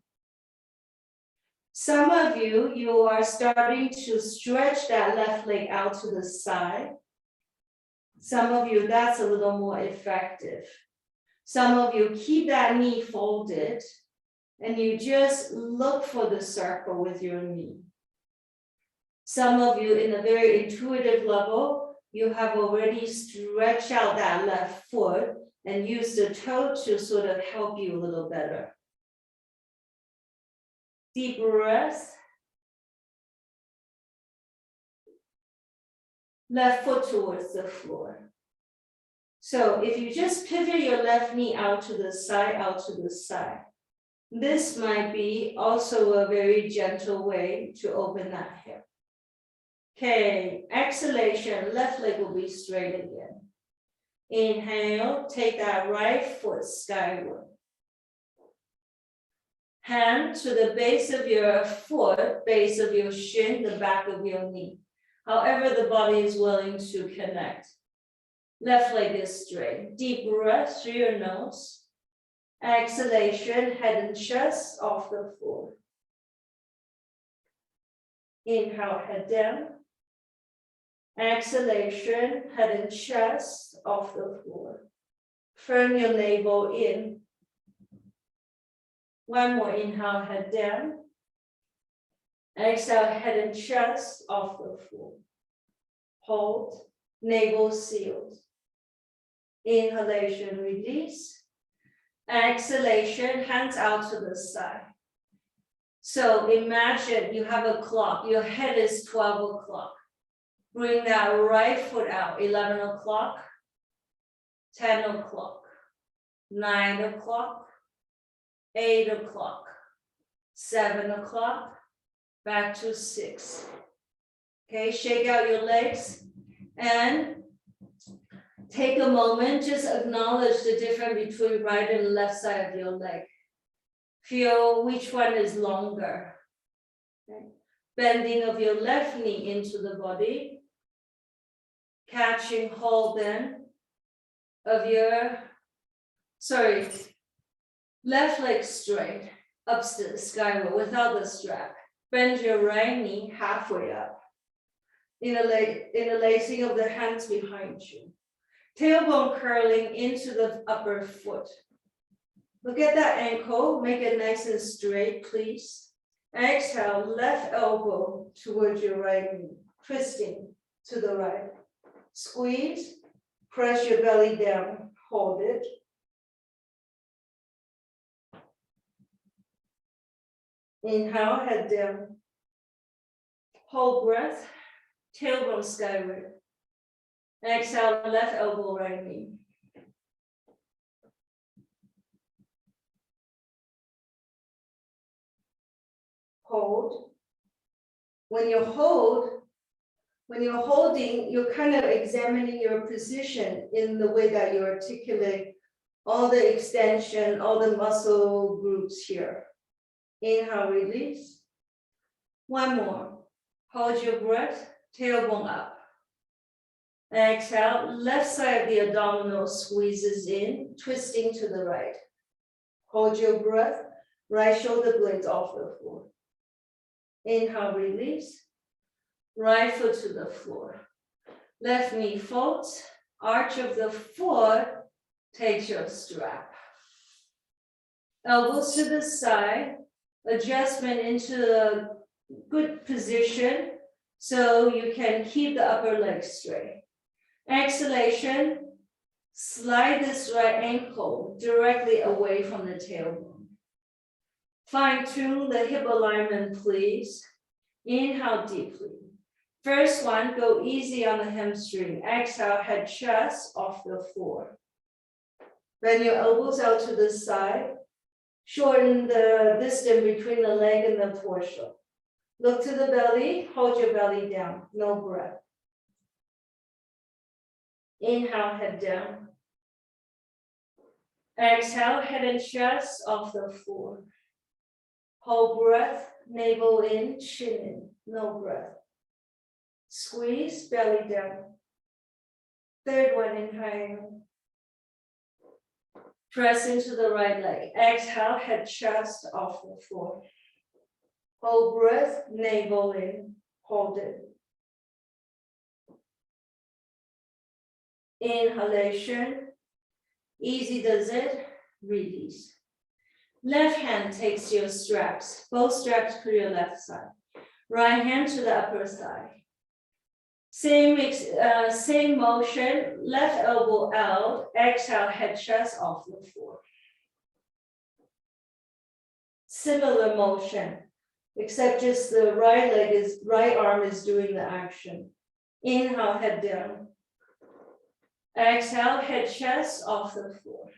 Some of you are starting to stretch that left leg out to the side. Some of you, that's a little more effective. Some of you keep that knee folded and you just look for the circle with your knee. Some of you, in a very intuitive level, you have already stretched out that left foot and use the toe to sort of help you a little better. Deep breath. Left foot towards the floor. So if you just pivot your left knee out to the side, this might be also a very gentle way to open that hip. Okay, exhalation, left leg will be straight again. Inhale, take that right foot skyward. Hand to the base of your foot, base of your shin, the back of your knee. However the body is willing to connect. Left leg is straight. Deep breath through your nose. Exhalation, head and chest off the floor. Inhale, head down. Exhalation, head and chest off the floor. Firm your navel in. One more inhale, head down. Exhale, head and chest off the floor. Hold, navel sealed. Inhalation, release. Exhalation, hands out to the side. So imagine you have a clock, your head is 12 o'clock. Bring that right foot out, 11 o'clock, 10 o'clock, 9 o'clock, 8 o'clock, 7 o'clock, back to 6. Okay, shake out your legs and take a moment, just acknowledge the difference between right and left side of your leg. Feel which one is longer. Okay. Bending of your left knee into the body. Catching hold then of your, left leg straight, up to the skyward without the strap. Bend your right knee halfway up. Interlacing of the hands behind you. Tailbone curling into the upper foot. Look at that ankle, make it nice and straight, please. Exhale, left elbow towards your right knee, twisting to the right. Squeeze, press your belly down, hold it. Inhale, head down. Hold breath, tailbone skyward. Exhale, left elbow, right knee. Hold. When you're holding, you're kind of examining your position in the way that you articulate all the extension, all the muscle groups here. Inhale, release. One more. Hold your breath, tailbone up. Exhale, left side of the abdominal squeezes in, twisting to the right. Hold your breath, right shoulder blades off the floor. Inhale, release. Right foot to the floor. Left knee folds, arch of the foot, take your strap. Elbows to the side, adjustment into a good position so you can keep the upper leg straight. Exhalation, slide this right ankle directly away from the tailbone. Fine tune the hip alignment, please. Inhale deeply. First one, go easy on the hamstring. Exhale, head chest off the floor. Bend your elbows out to the side. Shorten the distance between the leg and the torso. Look to the belly, hold your belly down, no breath. Inhale, head down. Exhale, head and chest off the floor. Hold breath, navel in, chin in, no breath. Squeeze, belly down. Third one, inhale. Press into the right leg. Exhale, head chest off the floor. Hold breath, navel in, hold it. Inhalation, easy does it, release. Left hand takes your straps, both straps to your left side. Right hand to the upper thigh. Same motion, left elbow out, exhale, head chest off the floor. Similar motion, except just the right arm is doing the action. Inhale, head down. Exhale, head chest off the floor.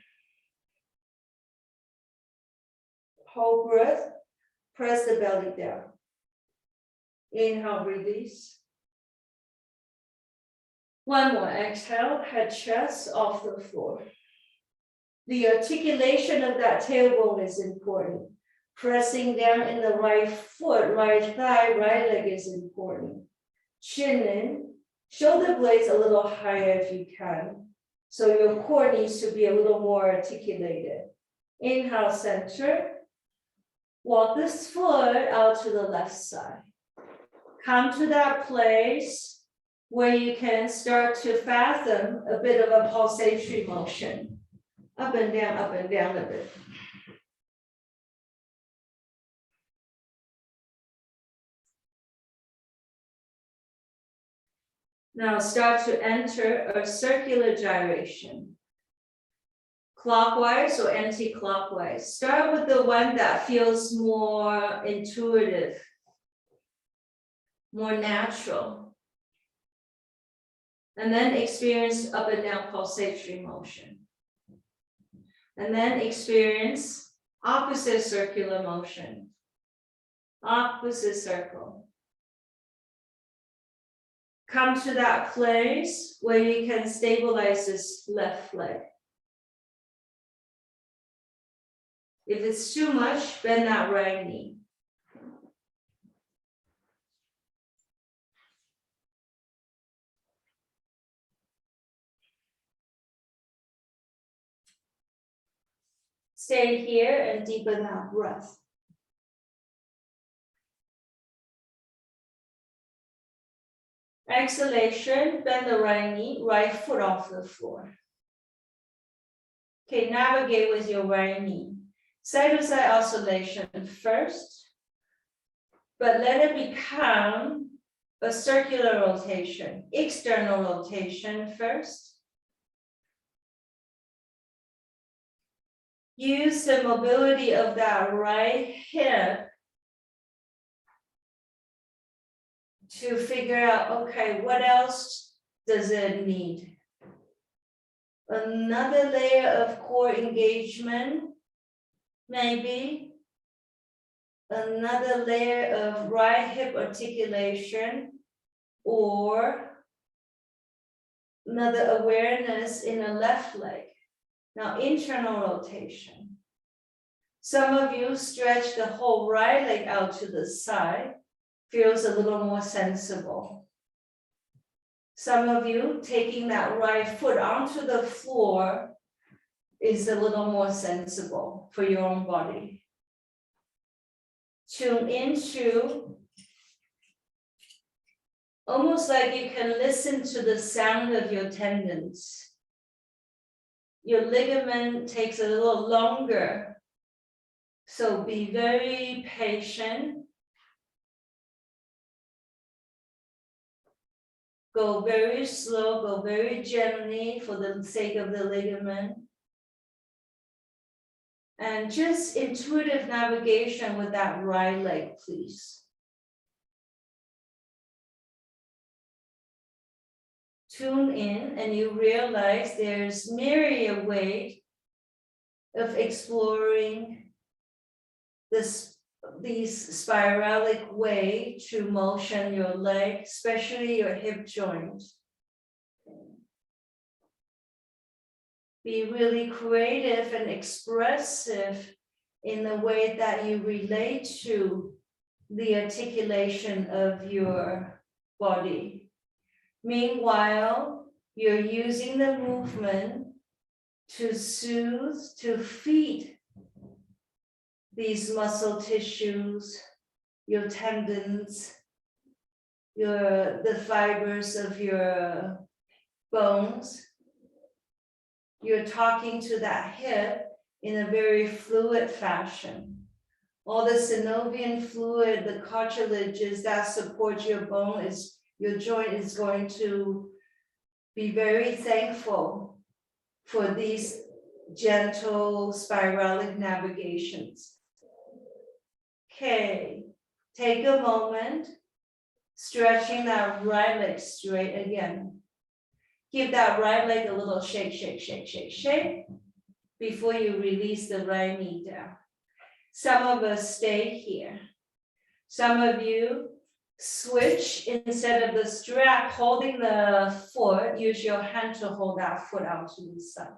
Hold breath, press the belly down. Inhale, release. One more, exhale, head chest off the floor. The articulation of that tailbone is important. Pressing down in the right foot, right thigh, right leg is important. Chin in, shoulder blades a little higher if you can. So your core needs to be a little more articulated. Inhale, center. Walk this foot out to the left side. Come to that place where you can start to fathom a bit of a pulsatory motion. Up and down a bit. Now start to enter a circular gyration. Clockwise or anti-clockwise. Start with the one that feels more intuitive, more natural. And then experience up and down pulsatory motion. And then experience opposite circular motion. Opposite circle. Come to that place where you can stabilize this left leg. If it's too much, bend that right knee. Stay here and deepen that breath. Exhalation, bend the right knee, right foot off the floor. Okay, navigate with your right knee. Side to side oscillation first, but let it become a circular rotation, external rotation first. Use the mobility of that right hip to figure out, okay, what else
does it need? Another layer of core engagement, maybe. Another layer of right hip articulation, or another awareness in the left leg. Now, internal rotation. Some of you stretch the whole right leg out to the side, feels a little more sensible. Some of you taking that right foot onto the floor is a little more sensible for your own body. Tune into almost like you can listen to the sound of your tendons. Your ligament takes a little longer, so be very patient. Go very slow, go very gently for the sake of the ligament. And just intuitive navigation with that right leg, please. Tune in and you realize there's myriad ways of exploring these spiralic way to motion your leg, especially your hip joint. Be really creative and expressive in the way that you relate to the articulation of your body. Meanwhile, you're using the movement to soothe, to feed these muscle tissues, your tendons, the fibers of your bones. You're talking to that hip in a very fluid fashion. All the synovial fluid, the cartilages that support your bone, your joint is going to be very thankful for these gentle spiralic navigations. Okay, take a moment, stretching that right leg straight again. Give that right leg a little shake, shake, shake, shake, shake before you release the right knee down. Some of us stay here. Some of you switch, instead of the strap holding the foot, use your hand to hold that foot out to the side.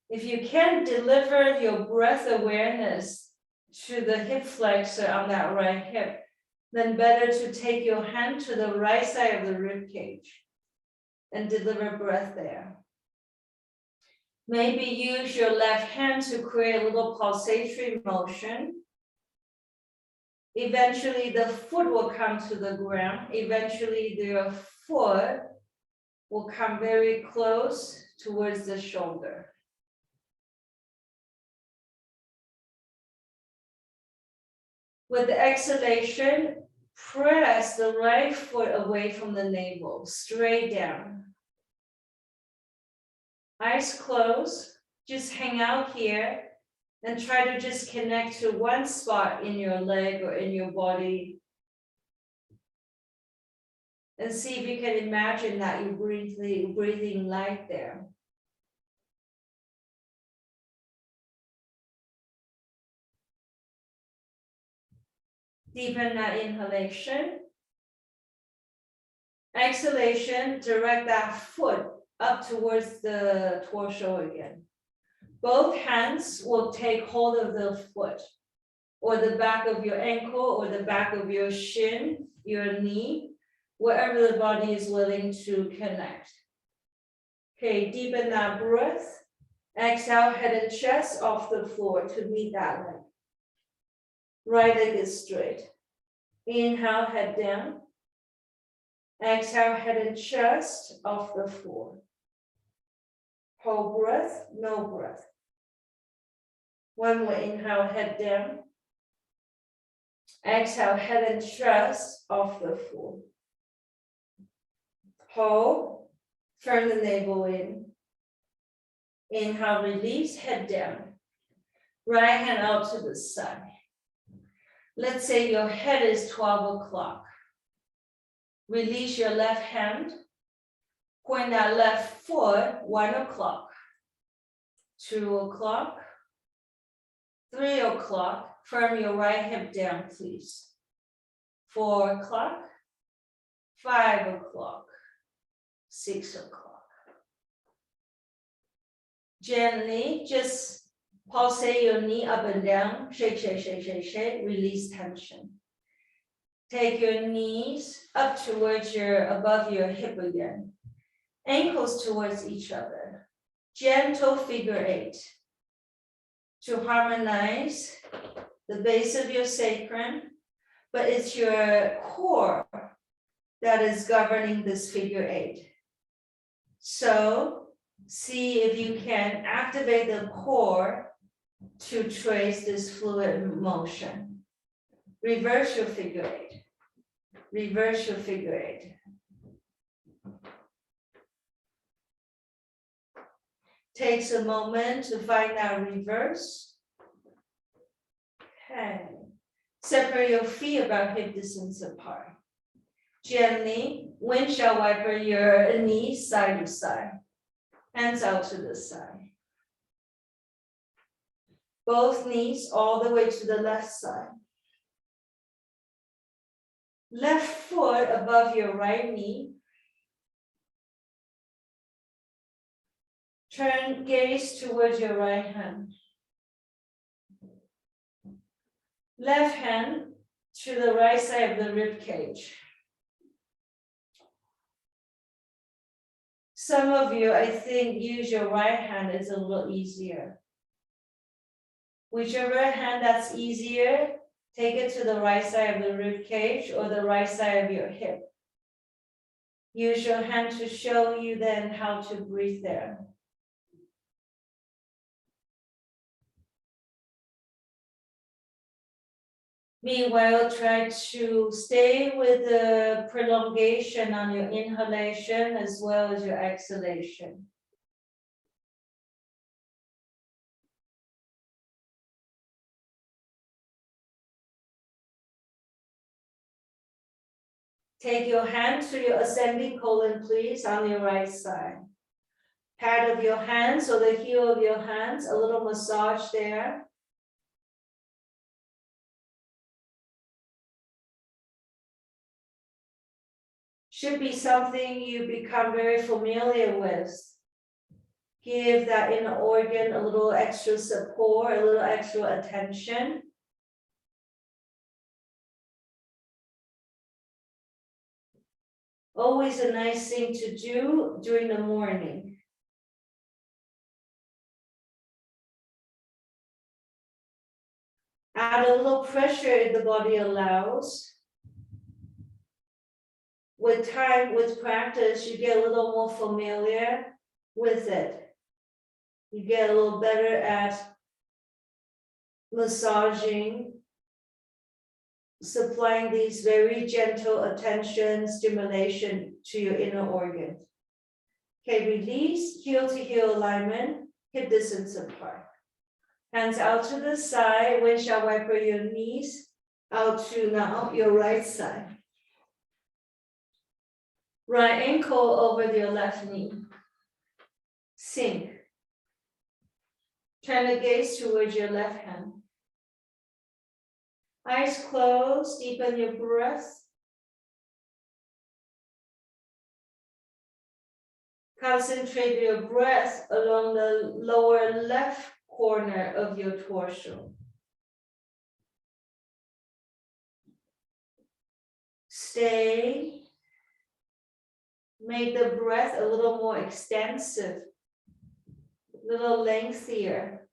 If you can deliver your breath awareness to the hip flexor on that right hip, then better to take your hand to the right side of the rib cage and deliver breath there. Maybe use your left hand to create a little pulsatory motion. Eventually, the foot will come to the ground. Eventually, your foot will come very close towards the shoulder. With the exhalation, press the right foot away from the navel, straight down. Eyes closed, just hang out here and try to just connect to one spot in your leg or in your body. And see if you can imagine that you're breathing light there. Deepen that inhalation. Exhalation, direct that foot up towards the torso again. Both hands will take hold of the foot, or the back of your ankle, or the back of your shin, your knee, wherever the body is willing to connect. Okay, deepen that breath. Exhale, head and chest off the floor to meet that leg. Right leg is straight. Inhale, head down. Exhale, head and chest off the floor. Hold breath, no breath. One more inhale, head down. Exhale, head and chest off the floor. Hold, turn the navel in. Inhale, release, head down. Right hand out to the side.
Let's say your head is 12 o'clock. Release your left hand. Point that left foot, 1 o'clock, 2 o'clock, 3 o'clock. Firm your right hip down, please. 4 o'clock, 5 o'clock, 6 o'clock. Gently, just pulsate your knee up and down. Shake, shake, shake, shake, shake. Release tension. Take your knees up towards above your hip again. Ankles towards each other. Gentle figure 8. To harmonize the base of your sacrum, but it's your core that is governing this figure 8. So see if you can activate the core to trace this fluid motion. Reverse your figure 8. Reverse your figure 8. Takes a moment to find that reverse. Okay. Separate your feet about hip distance apart. Gently, windshield wiper your knees side to side. Hands out to the side. Both knees all the way to the left side. Left foot above your right knee. Turn gaze towards your right hand. Left hand to the right side of the rib cage. Some of you, I think, use your right hand, it's a little easier. Whichever hand that's easier, take it to the right side of the rib cage or the right side of your hip. Use your hand to show you then how to breathe there. Meanwhile, try to stay with the prolongation on your inhalation as well as your exhalation. Take your hand to your ascending colon, please, on your right side. Pad of your hands or the heel of your hands, a little massage there. Should be something you become very familiar with. Give that inner organ a little extra support, a little extra attention. Always a nice thing to do during the morning. Add a little pressure if the body allows. With time, with practice, you get a little more familiar with it. You get a little better at massaging, supplying these very gentle attention, stimulation to your inner organ. Okay, release, heel to heel alignment, hip distance apart. Hands out to the side, windshield wiper your knees out to now your right side. Right ankle over your left knee. Sink. Turn the gaze towards your left hand. Eyes closed, deepen your breath. Concentrate your breath along the lower left corner of your torso. Stay. Make the breath a little more extensive, a little lengthier.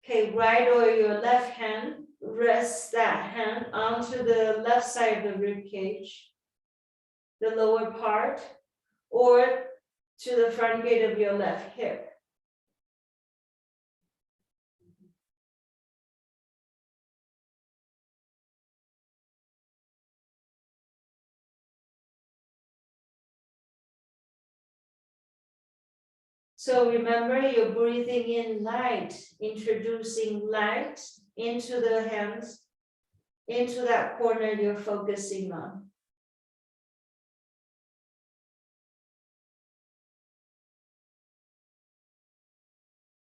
Okay, right or your left hand, rest that hand onto the left side of the rib cage, the lower part, or to the front gate of your left hip.
So remember, you're breathing in light, introducing light into the hands, into that corner you're focusing on.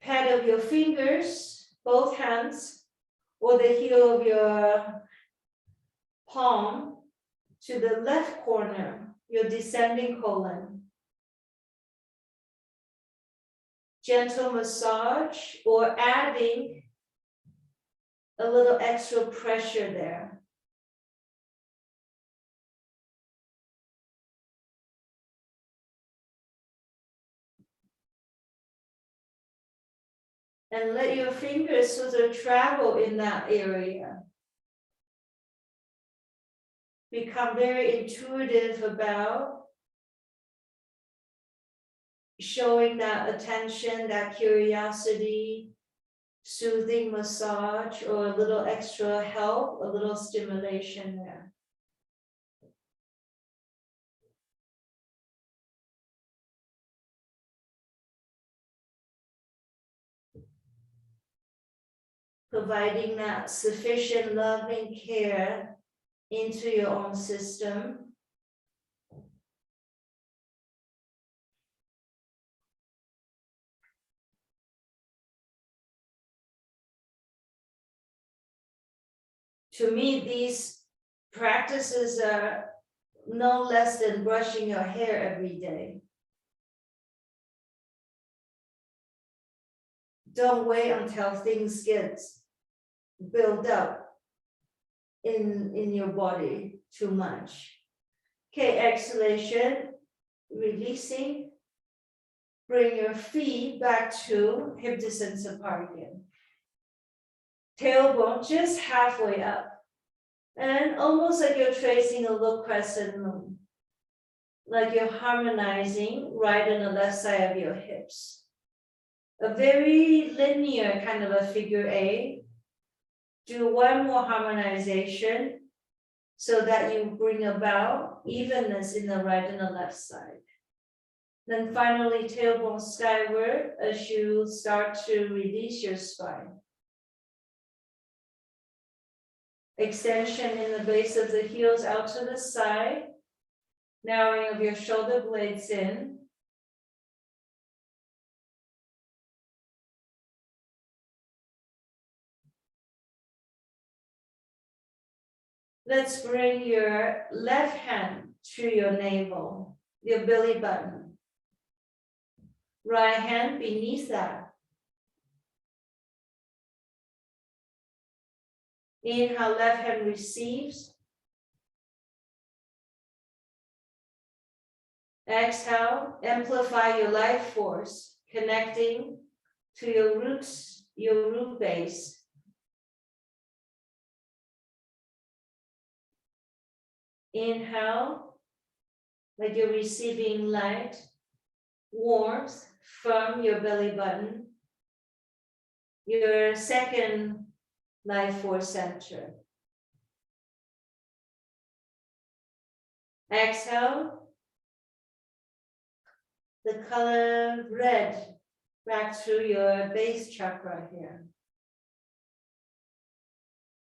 Pad of your fingers, both hands, or the heel of your palm to the left corner, your descending colon. Gentle massage or adding a little extra pressure there. And let your fingers sort of travel in that area. Become very intuitive about showing that attention, that curiosity, soothing massage, or a little extra help, a little stimulation there. Providing that sufficient loving care into your own system. To me, these practices are no less than brushing your hair every day. Don't wait until things get built up in your body too much. Okay, exhalation, releasing. Bring your feet back to hip distance apart again. Tailbone just halfway up. And almost like you're tracing a little crescent moon. Like you're harmonizing right on the left side of your hips. A very linear kind of a figure eight. Do one more harmonization so that you bring about evenness in the right and the left side. Then finally, tailbone skyward as you start to release your spine. Extension in the base of the heels out to the side. Narrowing of your shoulder blades in. Let's bring your left hand to your navel, your belly button. Right hand beneath that. Inhale, left hand receives. Exhale, amplify your life force, connecting to your roots, your root base. Inhale, like you're receiving light, warmth from your belly button, your second life force center. Exhale, the color red back through your base chakra here.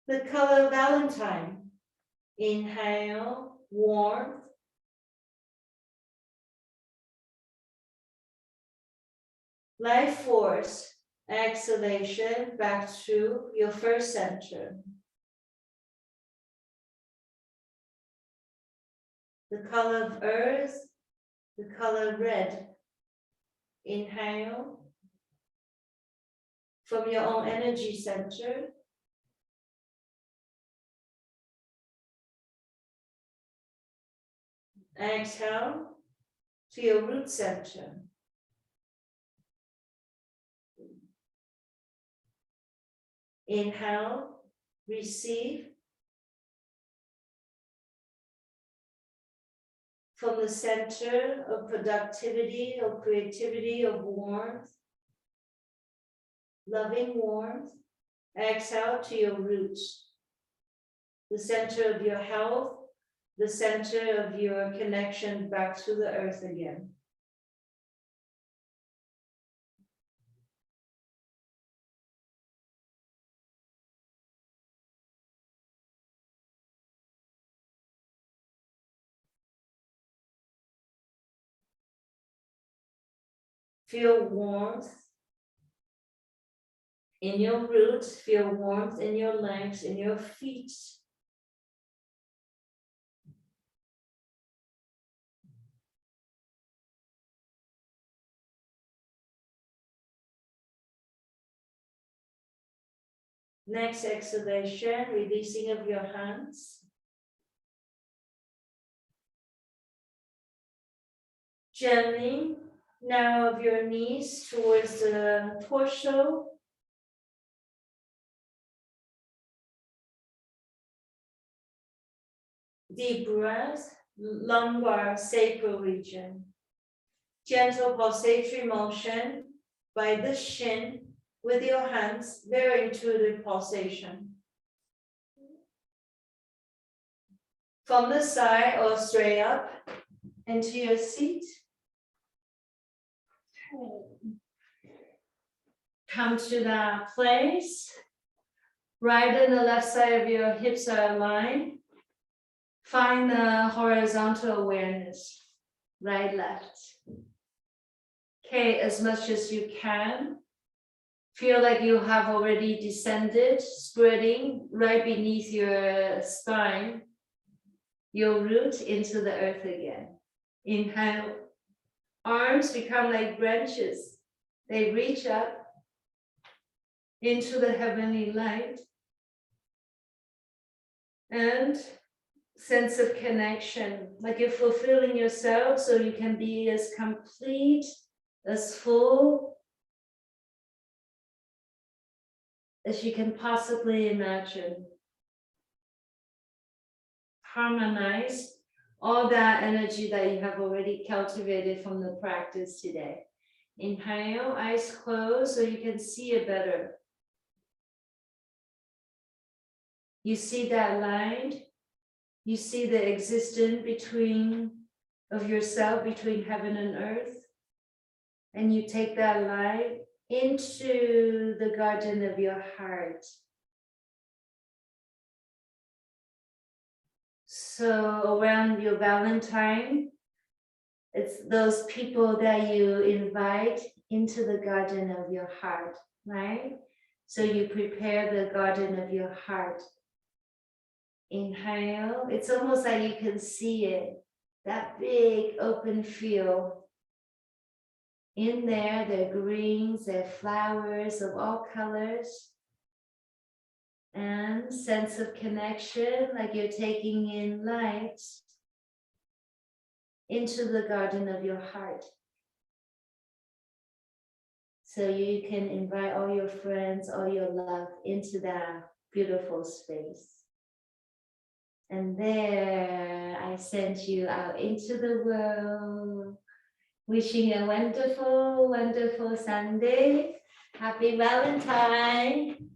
The color Valentine. Inhale, warmth. Life force, exhalation back to your first center. The color of earth, the color red. Inhale. From your own energy center. Exhale to your root center. Inhale, receive. From the center of productivity, of creativity, of warmth, loving warmth. Exhale to your roots, the center of your health, the center of your connection back to the earth again. Feel warmth in your roots, feel warmth in your legs, in your feet. Next exhalation, releasing of your hands. Gently narrow of your knees towards the torso. Deep breath, lumbar sacral region. Gentle pulsatory motion by the shin with your hands, very intuitive pulsation. From the side or straight up into your seat. Come to that place. Right and the left side of your hips are aligned. Find the horizontal awareness, right, left. Okay, as much as you can. Feel like you have already descended, spreading right beneath your spine, your root into the earth again. Inhale, arms become like branches. They reach up into the heavenly light. And sense of connection, like you're fulfilling yourself so you can be as complete, as full as you can possibly imagine. Harmonize all that energy that you have already cultivated from the practice today. Inhale, eyes closed so you can see it better. You see that line. You see the existence of yourself between heaven and earth. And you take that light into the garden of your heart. So around your Valentine, it's those people that you invite into the garden of your heart, right? So you prepare the garden of your heart. Inhale, it's almost like you can see it, that big open field. In there, there are greens, there are flowers of all colors. And sense of connection, like you're taking in light into the garden of your heart. So you can invite all your friends, all your love into that beautiful space. And there, I send you out into the world, wishing a wonderful, wonderful Sunday. Happy Valentine.